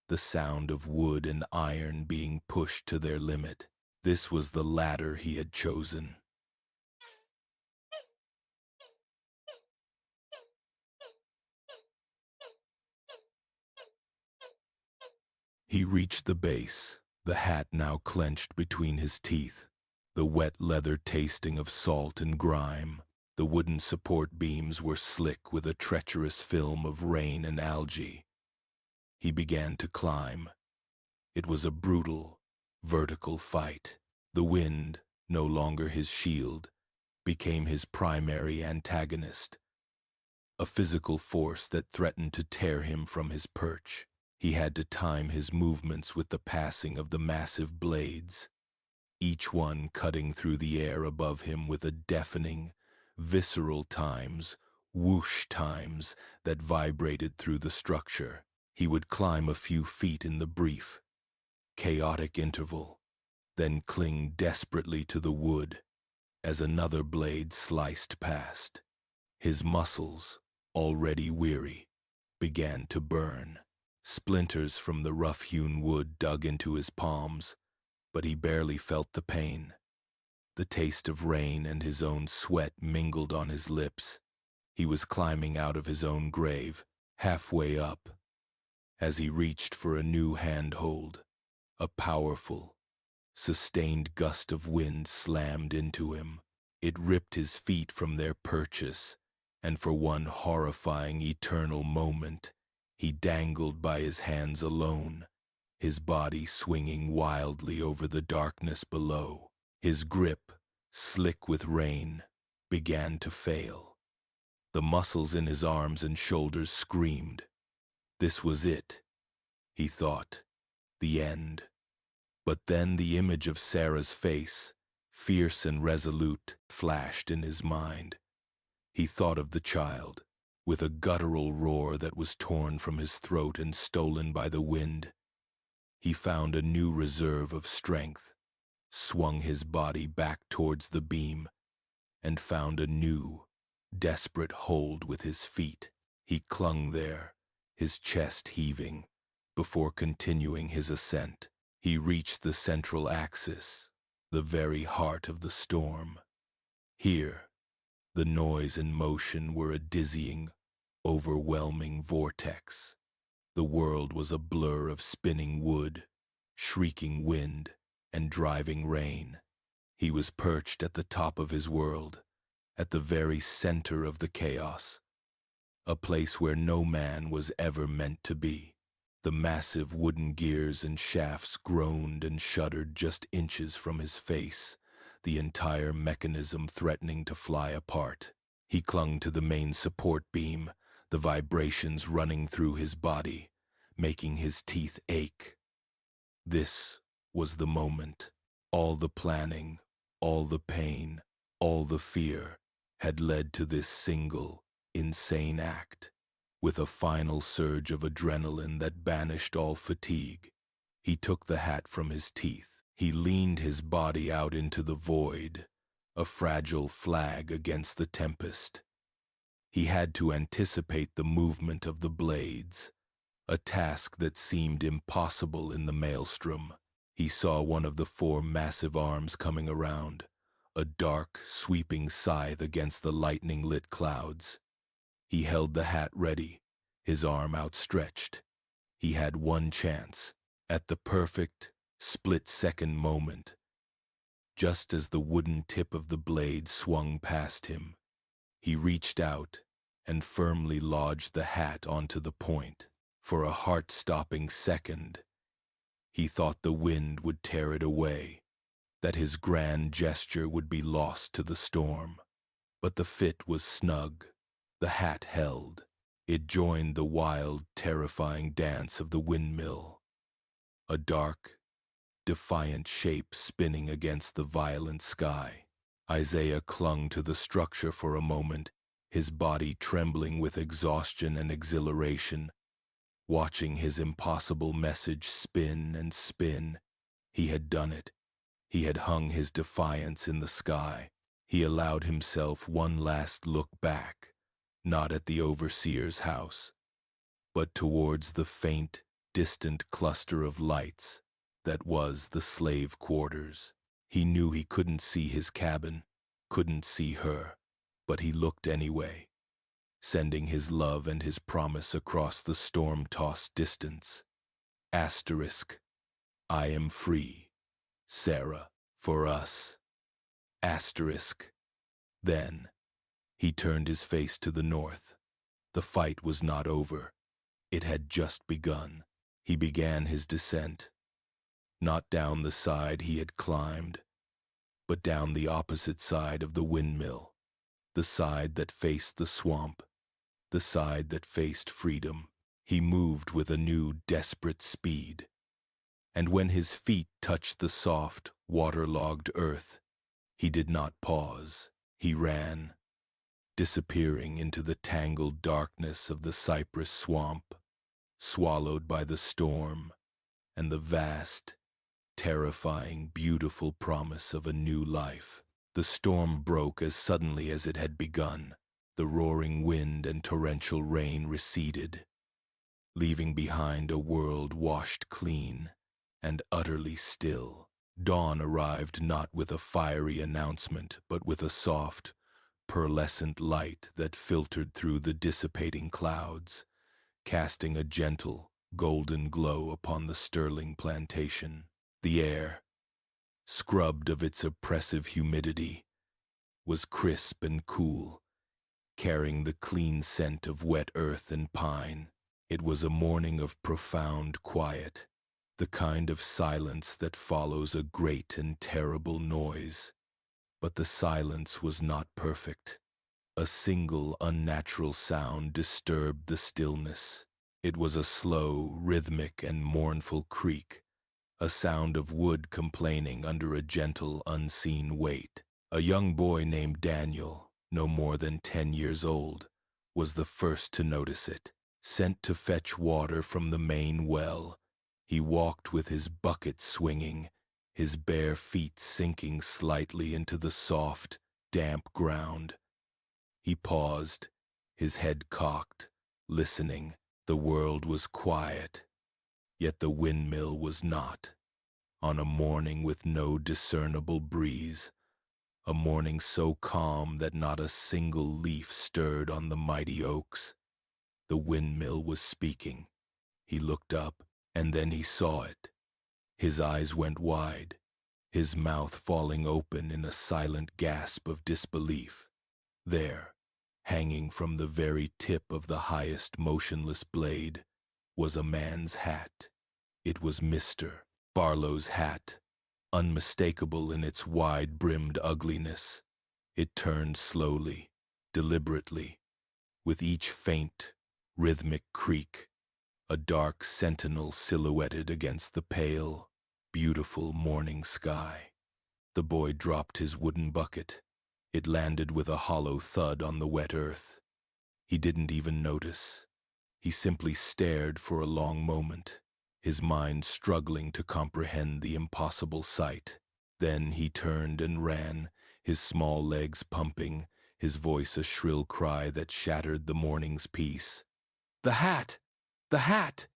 the sound of wood and iron being pushed to their limit. This was the ladder he had chosen. He reached the base, the hat now clenched between his teeth, the wet leather tasting of salt and grime. The wooden support beams were slick with a treacherous film of rain and algae. He began to climb. It was a brutal, vertical fight. The wind, no longer his shield, became his primary antagonist, a physical force that threatened to tear him from his perch. He had to time his movements with the passing of the massive blades, each one cutting through the air above him with a deafening, visceral times, whoosh times that vibrated through the structure. He would climb a few feet in the brief, chaotic interval, then cling desperately to the wood as another blade sliced past. His muscles, already weary, began to burn. Splinters from the rough-hewn wood dug into his palms, but he barely felt the pain. The taste of rain and his own sweat mingled on his lips. He was climbing out of his own grave, halfway up. As he reached for a new handhold, a powerful, sustained gust of wind slammed into him. It ripped his feet from their purchase, and for one horrifying eternal moment, he dangled by his hands alone, his body swinging wildly over the darkness below. His grip, slick with rain, began to fail. The muscles in his arms and shoulders screamed. This was it, he thought, the end. But then the image of Sarah's face, fierce and resolute, flashed in his mind. He thought of the child, with a guttural roar that was torn from his throat and stolen by the wind. He found a new reserve of strength, swung his body back towards the beam, and found a new, desperate hold with his feet. He clung there, his chest heaving, before continuing his ascent. He reached the central axis, the very heart of the storm. Here, the noise and motion were a dizzying, overwhelming vortex. The world was a blur of spinning wood, shrieking wind, and driving rain. He was perched at the top of his world, at the very center of the chaos, a place where no man was ever meant to be. The massive wooden gears and shafts groaned and shuddered just inches from his face, the entire mechanism threatening to fly apart. He clung to the main support beam, the vibrations running through his body, making his teeth ache. This was the moment. All the planning, all the pain, all the fear had led to this single, insane act. With a final surge of adrenaline that banished all fatigue, he took the hat from his teeth. He leaned his body out into the void, a fragile flag against the tempest. He had to anticipate the movement of the blades, a task that seemed impossible in the maelstrom. He saw one of the four massive arms coming around, a dark, sweeping scythe against the lightning-lit clouds. He held the hat ready, his arm outstretched. He had one chance, at the perfect, split-second moment. Just as the wooden tip of the blade swung past him, he reached out and firmly lodged the hat onto the point. For a heart-stopping second, he thought the wind would tear it away, that his grand gesture would be lost to the storm. But the fit was snug. The hat held. It joined the wild, terrifying dance of the windmill, a dark, defiant shape spinning against the violent sky. Isaiah clung to the structure for a moment, his body trembling with exhaustion and exhilaration, watching his impossible message spin and spin. He had done it. He had hung his defiance in the sky. He allowed himself one last look back, not at the overseer's house, but towards the faint, distant cluster of lights that was the slave quarters. He knew he couldn't see his cabin, couldn't see her, but he looked anyway, sending his love and his promise across the storm-tossed distance. Asterisk, I am free, Sarah, for us. Asterisk. Then, he turned his face to the north. The fight was not over. It had just begun. He began his descent, not down the side he had climbed, but down the opposite side of the windmill, the side that faced the swamp, the side that faced freedom. He moved with a new, desperate speed, and when his feet touched the soft, waterlogged earth, he did not pause. He ran, disappearing into the tangled darkness of the cypress swamp, swallowed by the storm and the vast, terrifying, beautiful promise of a new life. The storm broke as suddenly as it had begun. The roaring wind and torrential rain receded, leaving behind a world washed clean and utterly still. Dawn arrived not with a fiery announcement, but with a soft, pearlescent light that filtered through the dissipating clouds, casting a gentle, golden glow upon the sterling plantation. The air, scrubbed of its oppressive humidity, was crisp and cool, carrying the clean scent of wet earth and pine. It was a morning of profound quiet, the kind of silence that follows a great and terrible noise. But the silence was not perfect. A single unnatural sound disturbed the stillness. It was a slow, rhythmic, and mournful creak, a sound of wood complaining under a gentle, unseen weight. A young boy named Daniel, no more than 10 years old, was the first to notice it. Sent to fetch water from the main well, he walked with his bucket swinging, his bare feet sinking slightly into the soft, damp ground. He paused, his head cocked, listening. The world was quiet, yet the windmill was not. On a morning with no discernible breeze, a morning so calm that not a single leaf stirred on the mighty oaks, the windmill was speaking. He looked up, and then he saw it. His eyes went wide, his mouth falling open in a silent gasp of disbelief. There, hanging from the very tip of the highest motionless blade, was a man's hat. It was Mr. Barlow's hat, unmistakable in its wide-brimmed ugliness. It turned slowly, deliberately, with each faint, rhythmic creak, a dark sentinel silhouetted against the pale, beautiful morning sky. The boy dropped his wooden bucket. It landed with a hollow thud on the wet earth. He didn't even notice. He simply stared for a long moment, his mind struggling to comprehend the impossible sight. Then he turned and ran, his small legs pumping, his voice a shrill cry that shattered the morning's peace. "The hat! The hat!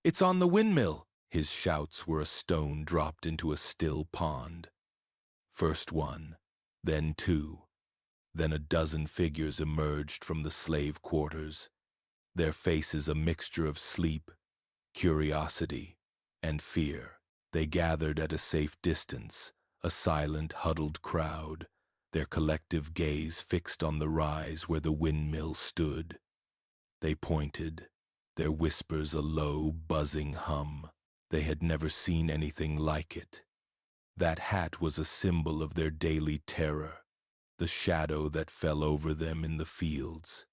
It's on the windmill!" His shouts were a stone dropped into a still pond. First one, then two, then a dozen figures emerged from the slave quarters, their faces a mixture of sleep, curiosity, and fear. They gathered at a safe distance, a silent, huddled crowd, their collective gaze fixed on the rise where the windmill stood. They pointed, their whispers a low, buzzing hum. They had never seen anything like it. That hat was a symbol of their daily terror, the shadow that fell over them in the fields,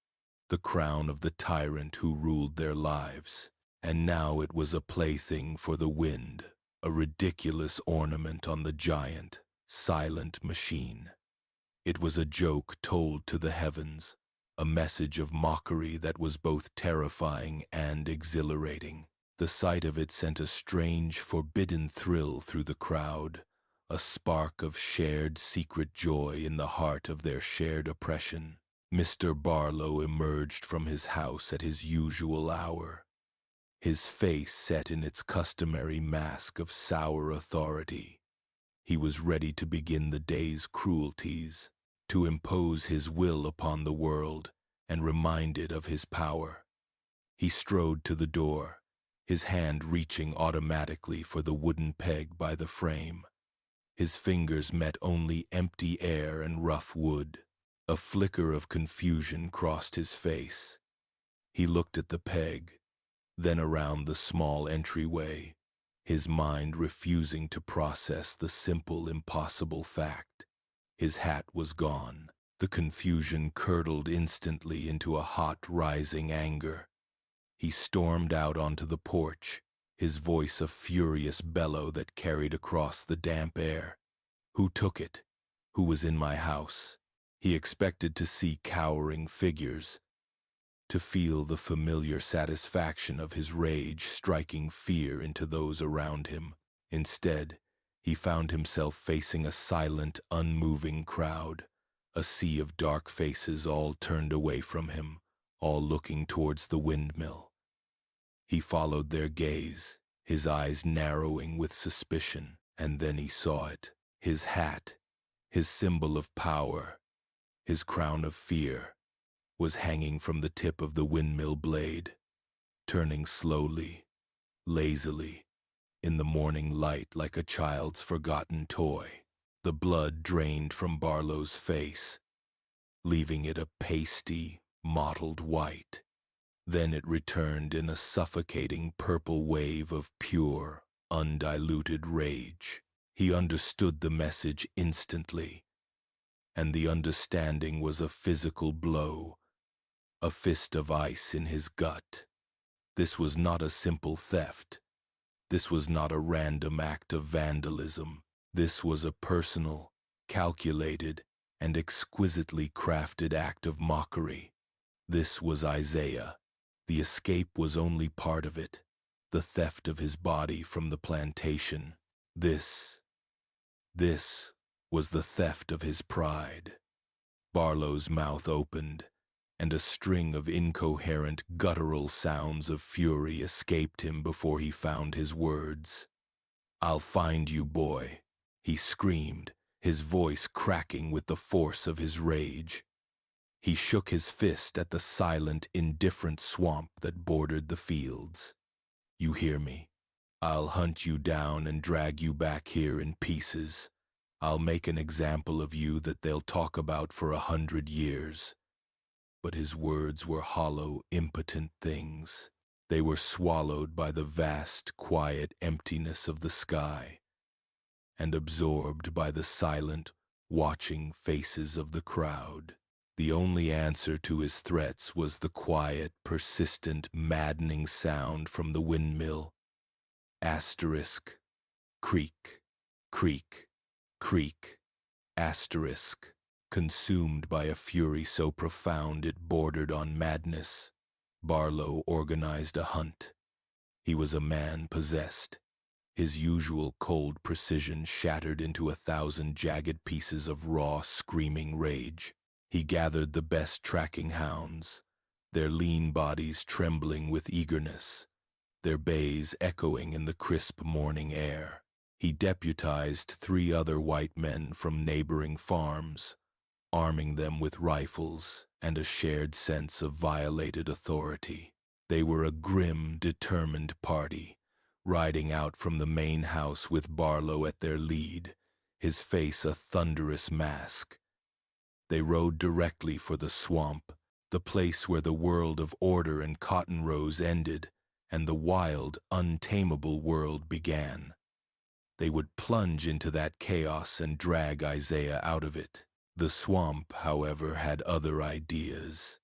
the crown of the tyrant who ruled their lives. And now it was a plaything for the wind, a ridiculous ornament on the giant, silent machine. It was a joke told to the heavens, a message of mockery that was both terrifying and exhilarating. The sight of it sent a strange, forbidden thrill through the crowd, a spark of shared secret joy in the heart of their shared oppression. Mr. Barlow emerged from his house at his usual hour, his face set in its customary mask of sour authority. He was ready to begin the day's cruelties, to impose his will upon the world and remind it of his power. He strode to the door, his hand reaching automatically for the wooden peg by the frame. His fingers met only empty air and rough wood. A flicker of confusion crossed his face. He looked at the peg, then around the small entryway, his mind refusing to process the simple, impossible fact. His hat was gone. The confusion curdled instantly into a hot, rising anger. He stormed out onto the porch, his voice a furious bellow that carried across the damp air. Who took it? Who was in my house? He expected to see cowering figures, to feel the familiar satisfaction of his rage striking fear into those around him. Instead, he found himself facing a silent, unmoving crowd, a sea of dark faces all turned away from him, all looking towards the windmill. He followed their gaze, his eyes narrowing with suspicion, and then he saw it. His hat, his symbol of power, his crown of fear, was hanging from the tip of the windmill blade, turning slowly, lazily, in the morning light like a child's forgotten toy. The blood drained from Barlow's face. leaving it a pasty, mottled white. Then it returned in a suffocating purple wave of pure, undiluted rage. He understood the message instantly, and the understanding was a physical blow, a fist of ice in his gut. This was not a simple theft. This was not a random act of vandalism. This was a personal, calculated, and exquisitely crafted act of mockery. This was Isaiah. The escape was only part of it, the theft of his body from the plantation. This was the theft of his pride. Barlow's mouth opened, and a string of incoherent, guttural sounds of fury escaped him before he found his words. "I'll find you, boy," he screamed, his voice cracking with the force of his rage. He shook his fist at the silent, indifferent swamp that bordered the fields. "You hear me? I'll hunt you down and drag you back here in pieces. I'll make an example of you that they'll talk about for 100 years. But his words were hollow, impotent things. They were swallowed by the vast, quiet emptiness of the sky, and absorbed by the silent, watching faces of the crowd. The only answer to his threats was the quiet, persistent, maddening sound from the windmill. Asterisk, creak, creak, creak, asterisk, consumed by a fury so profound it bordered on madness. Barlow organized a hunt. He was a man possessed, his usual cold precision shattered into 1,000 jagged pieces of raw, screaming rage. He gathered the best tracking hounds, their lean bodies trembling with eagerness, their bays echoing in the crisp morning air. He deputized 3 other white men from neighboring farms, arming them with rifles and a shared sense of violated authority. They were a grim, determined party, riding out from the main house with Barlow at their lead, his face a thunderous mask. They rode directly for the swamp, the place where the world of order and cotton rows ended, and the wild, untamable world began. They would plunge into that chaos and drag Isaiah out of it. The swamp, however, had other ideas.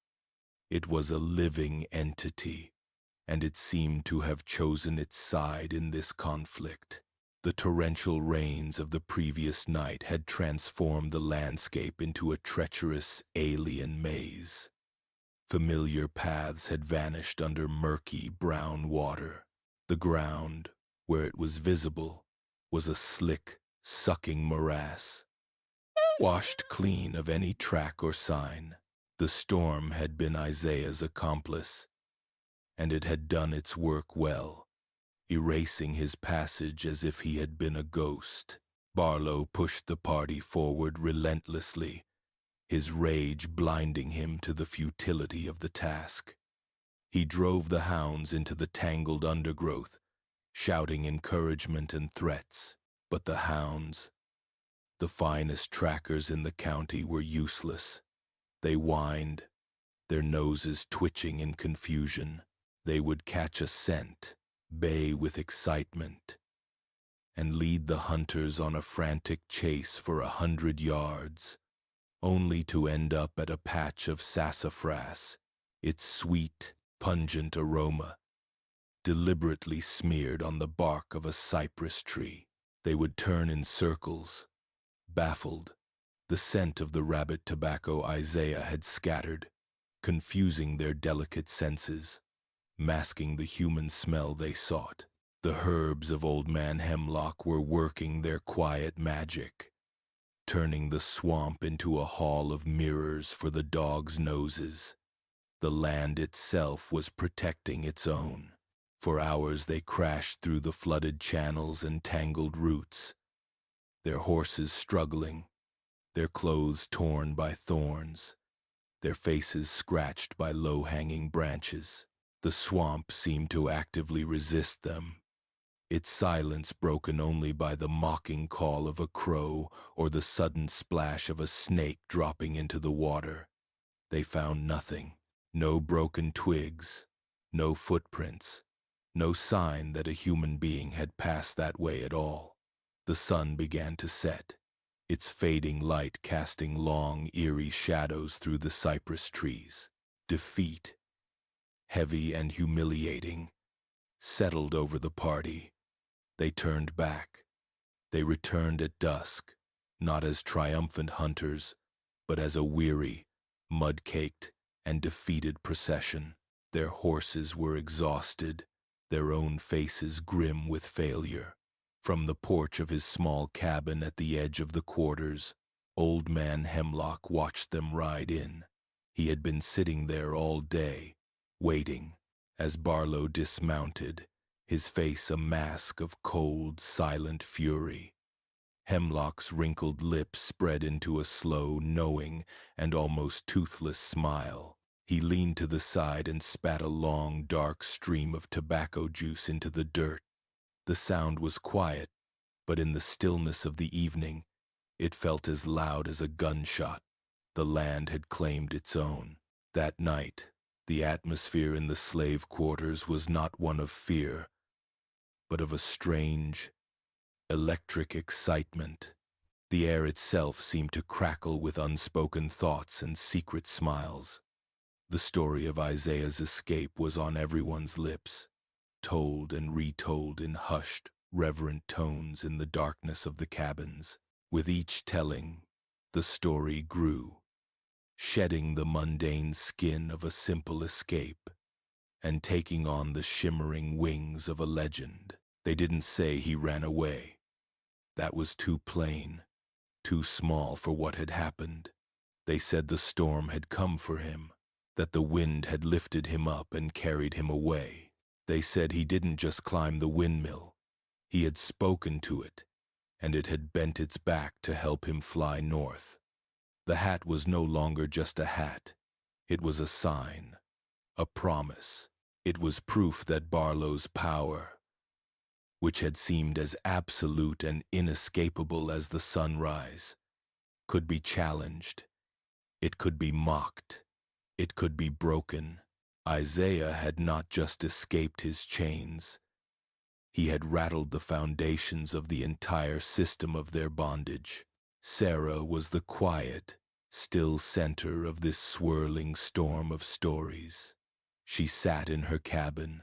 It was a living entity, and it seemed to have chosen its side in this conflict. The torrential rains of the previous night had transformed the landscape into a treacherous, alien maze. Familiar paths had vanished under murky, brown water. The ground, where it was visible, was a slick, sucking morass, washed clean of any track or sign. The storm had been Isaiah's accomplice, and it had done its work well, erasing his passage as if he had been a ghost. Barlow pushed the party forward relentlessly, his rage blinding him to the futility of the task. He drove the hounds into the tangled undergrowth, shouting encouragement and threats. But the hounds, the finest trackers in the county, were useless. They whined, their noses twitching in confusion. They would catch a scent, bay with excitement, and lead the hunters on a frantic chase for 100 yards, only to end up at a patch of sassafras, its sweet, pungent aroma deliberately smeared on the bark of a cypress tree. They would turn in circles, baffled, the scent of the rabbit tobacco Isaiah had scattered, confusing their delicate senses, masking the human smell they sought. The herbs of Old Man Hemlock were working their quiet magic, turning the swamp into a hall of mirrors for the dogs' noses. The land itself was protecting its own. For hours they crashed through the flooded channels and tangled roots, their horses struggling, their clothes torn by thorns, their faces scratched by low-hanging branches. The swamp seemed to actively resist them, its silence broken only by the mocking call of a crow or the sudden splash of a snake dropping into the water. They found nothing. No broken twigs, no footprints, no sign that a human being had passed that way at all. The sun began to set, its fading light casting long, eerie shadows through the cypress trees. Defeat, heavy and humiliating, settled over the party. They turned back. They returned at dusk, not as triumphant hunters, but as a weary, mud-caked, and defeated procession. Their horses were exhausted, their own faces grim with failure. From the porch of his small cabin at the edge of the quarters, Old Man Hemlock watched them ride in. He had been sitting there all day, waiting, as Barlow dismounted, his face a mask of cold, silent fury. Hemlock's wrinkled lips spread into a slow, knowing, and almost toothless smile. He leaned to the side and spat a long, dark stream of tobacco juice into the dirt. The sound was quiet, but in the stillness of the evening, it felt as loud as a gunshot. The land had claimed its own. That night, the atmosphere in the slave quarters was not one of fear, but of a strange, electric excitement. The air itself seemed to crackle with unspoken thoughts and secret smiles. The story of Isaiah's escape was on everyone's lips, told and retold in hushed, reverent tones in the darkness of the cabins. With each telling, the story grew, shedding the mundane skin of a simple escape and taking on the shimmering wings of a legend. They didn't say he ran away. That was too plain, too small for what had happened. They said the storm had come for him, that the wind had lifted him up and carried him away. They said he didn't just climb the windmill. He had spoken to it, and it had bent its back to help him fly north. The hat was no longer just a hat. It was a sign, a promise. It was proof that Barlow's power, which had seemed as absolute and inescapable as the sunrise, could be challenged. It could be mocked. It could be broken. Isaiah had not just escaped his chains. He had rattled the foundations of the entire system of their bondage. Sarah was the quiet, still center of this swirling storm of stories. She sat in her cabin,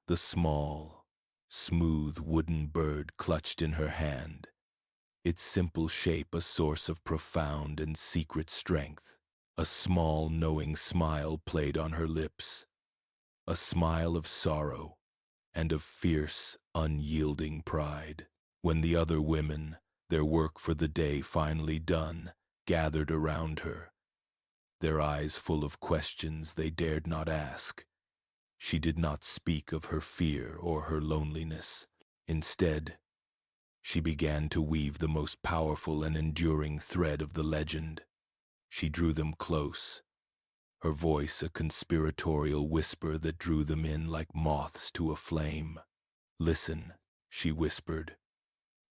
the small, smooth wooden bird clutched in her hand, its simple shape a source of profound and secret strength. A small, knowing smile played on her lips, a smile of sorrow and of fierce, unyielding pride. When the other women, their work for the day finally done, gathered around her, their eyes full of questions they dared not ask, she did not speak of her fear or her loneliness. Instead, she began to weave the most powerful and enduring thread of the legend. She drew them close, her voice a conspiratorial whisper that drew them in like moths to a flame. "Listen," she whispered,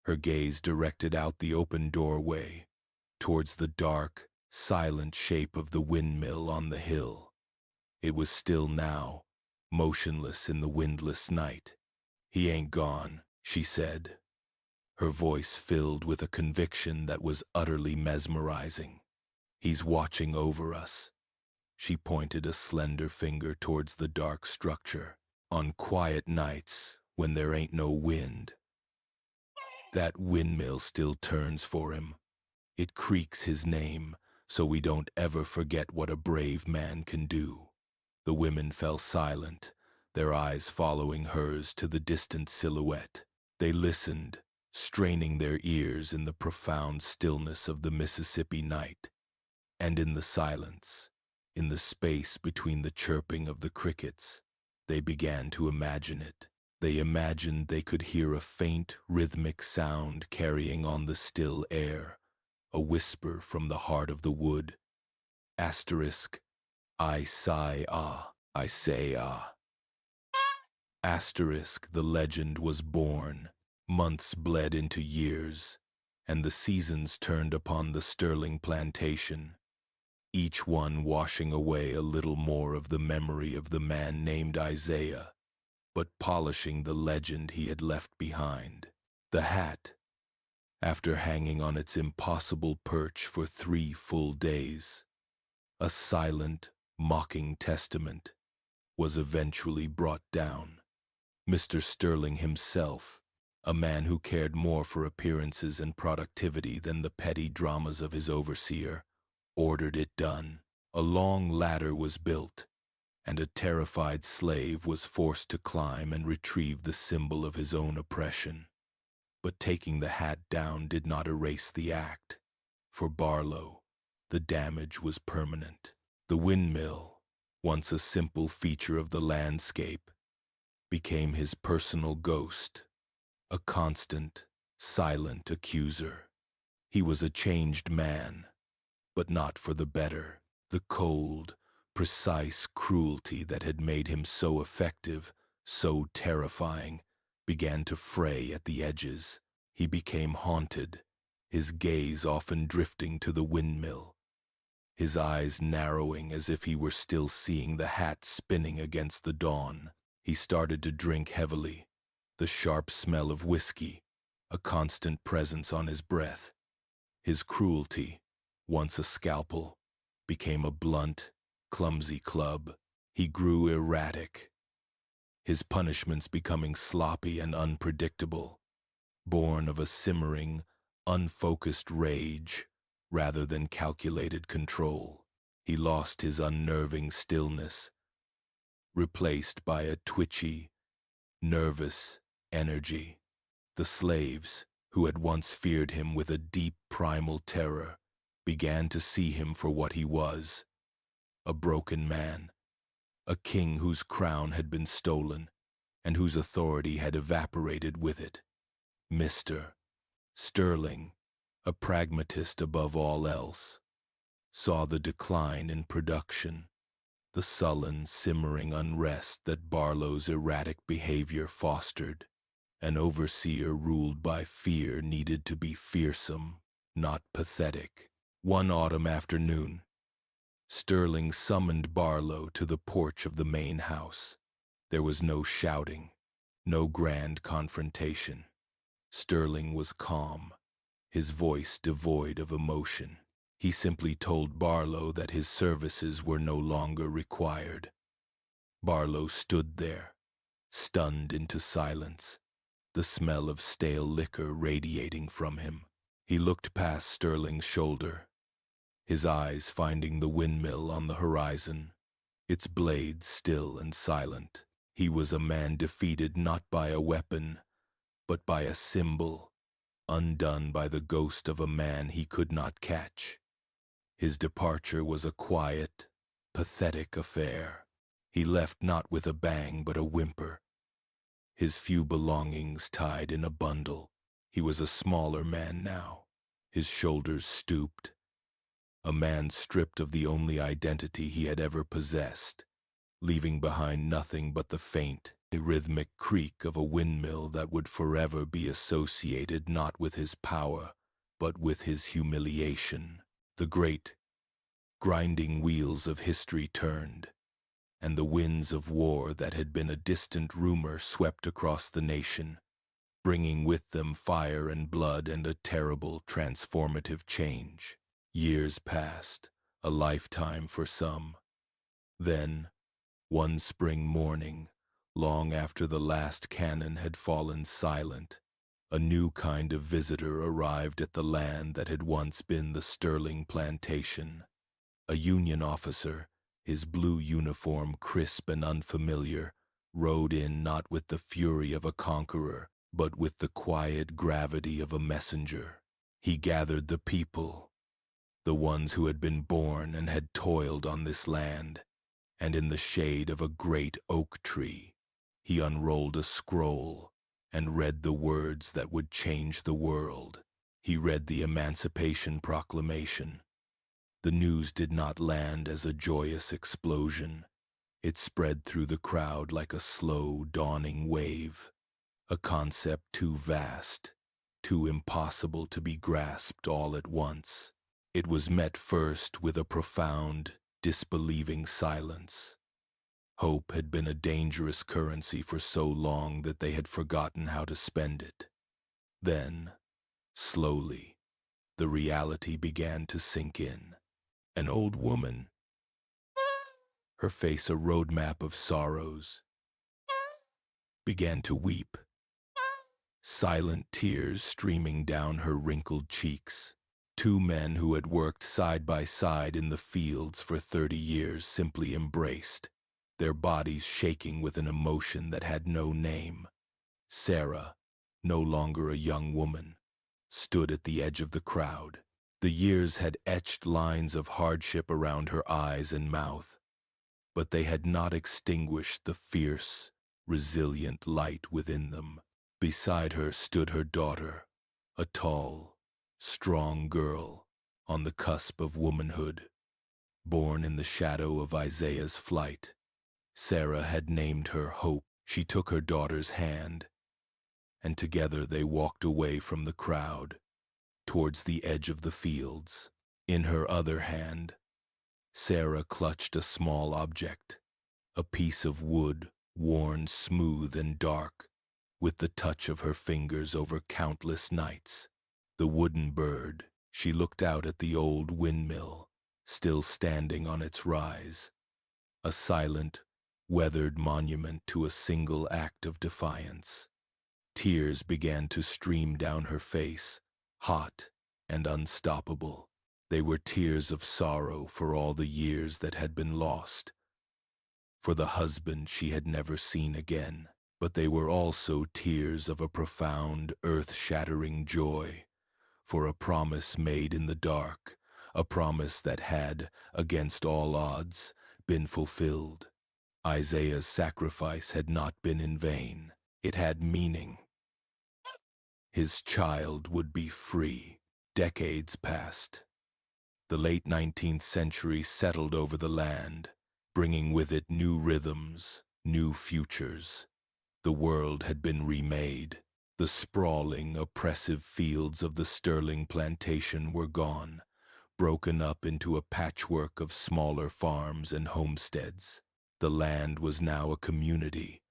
her gaze directed out the open doorway, towards the dark, silent shape of the windmill on the hill. It was still now, motionless in the windless night. "He ain't gone," she said, her voice filled with a conviction that was utterly mesmerizing. "He's watching over us." She pointed a slender finger towards the dark structure. "On quiet nights, when there ain't no wind, that windmill still turns for him. It creaks his name, so we don't ever forget what a brave man can do." The women fell silent, their eyes following hers to the distant silhouette. They listened, straining their ears in the profound stillness of the Mississippi night. And in the silence, in the space between the chirping of the crickets, they began to imagine it. They imagined they could hear a faint, rhythmic sound carrying on the still air, a whisper from the heart of the wood. Asterisk, I sigh ah, I say ah. Asterisk, the legend was born. Months bled into years, and the seasons turned upon the Sterling plantation. each one washing away a little more of the memory of the man named Isaiah, but polishing the legend he had left behind. The hat, after hanging on its impossible perch for 3 full days, a silent, mocking testament, was eventually brought down. Mr. Sterling himself, a man who cared more for appearances and productivity than the petty dramas of his overseer, ordered it done. A long ladder was built, and a terrified slave was forced to climb and retrieve the symbol of his own oppression. But taking the hat down did not erase the act. For Barlow, the damage was permanent. The windmill, once a simple feature of the landscape, became his personal ghost, a constant, silent accuser. He was a changed man, but not for the better. The cold, precise cruelty that had made him so effective, so terrifying, began to fray at the edges. He became haunted, his gaze often drifting to the windmill, his eyes narrowing as if he were still seeing the hat spinning against the dawn. He started to drink heavily, the sharp smell of whiskey, a constant presence on his breath. His cruelty, once a scalpel, became a blunt, clumsy club. He grew erratic, his punishments becoming sloppy and unpredictable, born of a simmering, unfocused rage rather than calculated control. He lost his unnerving stillness, replaced by a twitchy, nervous energy. The slaves, who had once feared him with a deep primal terror, began to see him for what he was, a broken man, a king whose crown had been stolen and whose authority had evaporated with it. Mr. Sterling, a pragmatist above all else, saw the decline in production, the sullen, simmering unrest that Barlow's erratic behavior fostered. An overseer ruled by fear needed to be fearsome, not pathetic. One autumn afternoon, Sterling summoned Barlow to the porch of the main house. There was no shouting, no grand confrontation. Sterling was calm, his voice devoid of emotion. He simply told Barlow that his services were no longer required. Barlow stood there, stunned into silence, the smell of stale liquor radiating from him. He looked past Sterling's shoulder, his eyes finding the windmill on the horizon, its blades still and silent. He was a man defeated not by a weapon, but by a symbol, undone by the ghost of a man he could not catch. His departure was a quiet, pathetic affair. He left not with a bang but a whimper, his few belongings tied in a bundle. He was a smaller man now, his shoulders stooped, a man stripped of the only identity he had ever possessed, leaving behind nothing but the faint, rhythmic creak of a windmill that would forever be associated not with his power, but with his humiliation. The great, grinding wheels of history turned, and the winds of war that had been a distant rumor swept across the nation, bringing with them fire and blood and a terrible, transformative change. Years passed, a lifetime for some. Then, one spring morning, long after the last cannon had fallen silent, a new kind of visitor arrived at the land that had once been the Sterling plantation. A Union officer, his blue uniform crisp and unfamiliar, rode in not with the fury of a conqueror, but with the quiet gravity of a messenger. He gathered the people, the ones who had been born and had toiled on this land, and in the shade of a great oak tree, he unrolled a scroll and read the words that would change the world. He read the Emancipation Proclamation. The news did not land as a joyous explosion. It spread through the crowd like a slow, dawning wave, a concept too vast, too impossible to be grasped all at once. It was met first with a profound, disbelieving silence. Hope had been a dangerous currency for so long that they had forgotten how to spend it. Then, slowly, the reality began to sink in. An old woman, her face a roadmap of sorrows, began to weep, silent tears streaming down her wrinkled cheeks. Two men who had worked side by side in the fields for 30 years simply embraced, their bodies shaking with an emotion that had no name. Sarah, no longer a young woman, stood at the edge of the crowd. The years had etched lines of hardship around her eyes and mouth, but they had not extinguished the fierce, resilient light within them. Beside her stood her daughter, a tall, strong girl on the cusp of womanhood, born in the shadow of Isaiah's flight. Sarah had named her Hope. She took her daughter's hand, and together they walked away from the crowd, towards the edge of the fields. In her other hand, Sarah clutched a small object, a piece of wood worn smooth and dark, with the touch of her fingers over countless nights. The wooden bird. She looked out at the old windmill, still standing on its rise, a silent, weathered monument to a single act of defiance. Tears began to stream down her face, hot and unstoppable. They were tears of sorrow for all the years that had been lost, for the husband she had never seen again. But they were also tears of a profound, earth-shattering joy, for a promise made in the dark, a promise that had, against all odds, been fulfilled. Isaiah's sacrifice had not been in vain. It had meaning. His child would be free. Decades passed. The late 19th century settled over the land, bringing with it new rhythms, new futures. The world had been remade. The sprawling, oppressive fields of the Sterling plantation were gone, broken up into a patchwork of smaller farms and homesteads. The land was now a community,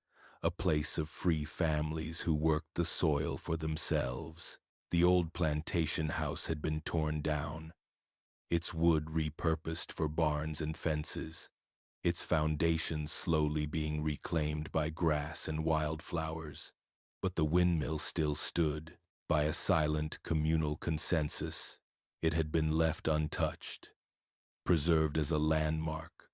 a place of free families who worked the soil for themselves. The old plantation house had been torn down, its wood repurposed for barns and fences, its foundations slowly being reclaimed by grass and wildflowers. But the windmill still stood. By a silent communal consensus, it had been left untouched, preserved as a landmark,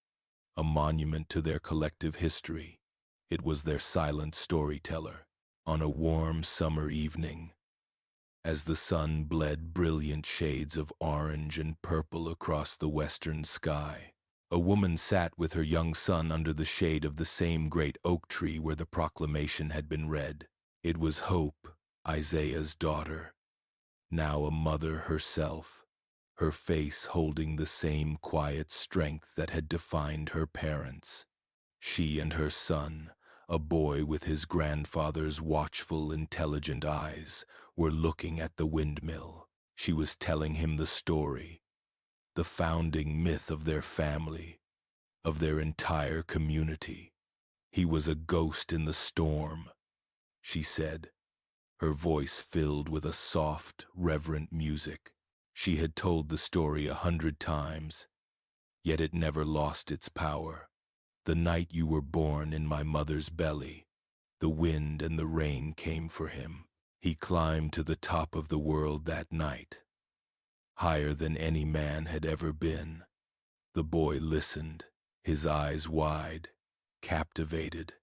a monument to their collective history. It was their silent storyteller. On a warm summer evening, as the sun bled brilliant shades of orange and purple across the western sky, a woman sat with her young son under the shade of the same great oak tree where the proclamation had been read. It was Hope, Isaiah's daughter, now a mother herself, her face holding the same quiet strength that had defined her parents. She and her son, a boy with his grandfather's watchful, intelligent eyes, were looking at the windmill. She was telling him the story, the founding myth of their family, of their entire community. He was a ghost in the storm, she said, her voice filled with a soft, reverent music. She had told the story 100 times, yet it never lost its power. The night you were born in my mother's belly, the wind and the rain came for him. He climbed to the top of the world that night, higher than any man had ever been. The boy listened, his eyes wide, captivated,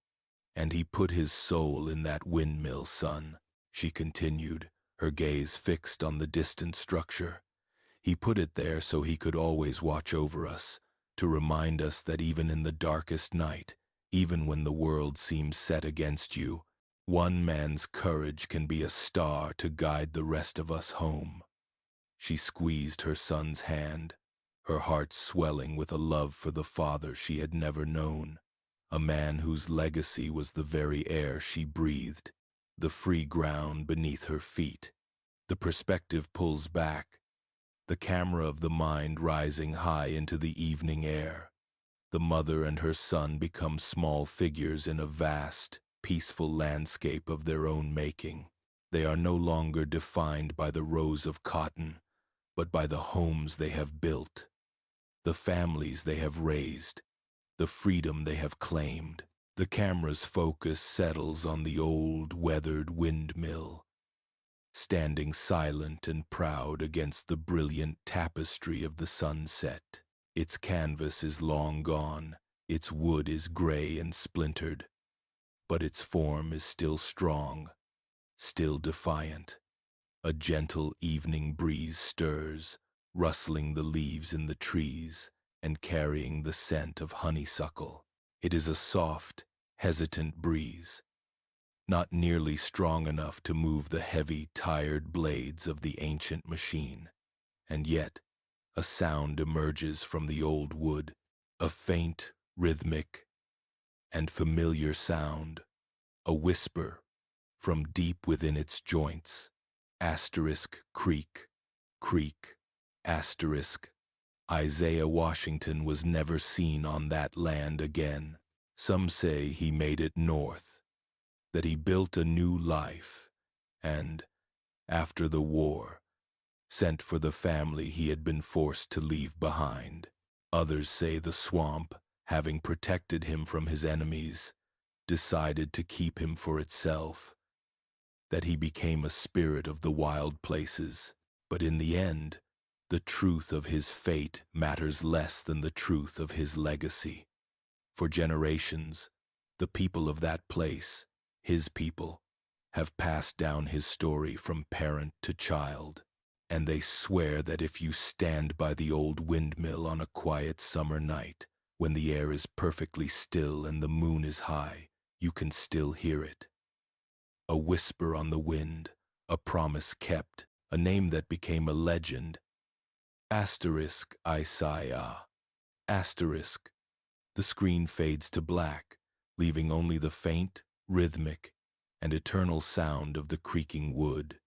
and he put his soul in that windmill, son, she continued, her gaze fixed on the distant structure. He put it there so he could always watch over us, to remind us that even in the darkest night, even when the world seems set against you, one man's courage can be a star to guide the rest of us home. She squeezed her son's hand, her heart swelling with a love for the father she had never known, a man whose legacy was the very air she breathed, the free ground beneath her feet. The perspective pulls back, the camera of the mind rising high into the evening air. The mother and her son become small figures in a vast, peaceful landscape of their own making. They are no longer defined by the rows of cotton, but by the homes they have built, the families they have raised, the freedom they have claimed. The camera's focus settles on the old, weathered windmill, standing silent and proud against the brilliant tapestry of the sunset. Its canvas is long gone, its wood is gray and splintered, but its form is still strong, still defiant. A gentle evening breeze stirs, rustling the leaves in the trees and carrying the scent of honeysuckle. It is a soft, hesitant breeze, not nearly strong enough to move the heavy, tired blades of the ancient machine. And yet, a sound emerges from the old wood, a faint, rhythmic, and familiar sound, a whisper from deep within its joints. Asterisk creak, creak, asterisk. Isaiah Washington was never seen on that land again. Some say he made it north, that he built a new life, and, after the war, sent for the family he had been forced to leave behind. Others say the swamp, having protected him from his enemies, decided to keep him for itself, that he became a spirit of the wild places. But in the end, the truth of his fate matters less than the truth of his legacy. For generations, the people of that place, his people, have passed down his story from parent to child, and they swear that if you stand by the old windmill on a quiet summer night, when the air is perfectly still and the moon is high, you can still hear it. A whisper on the wind, a promise kept, a name that became a legend. Asterisk Isaiah. Asterisk. The screen fades to black, leaving only the faint, rhythmic, and eternal sound of the creaking wood.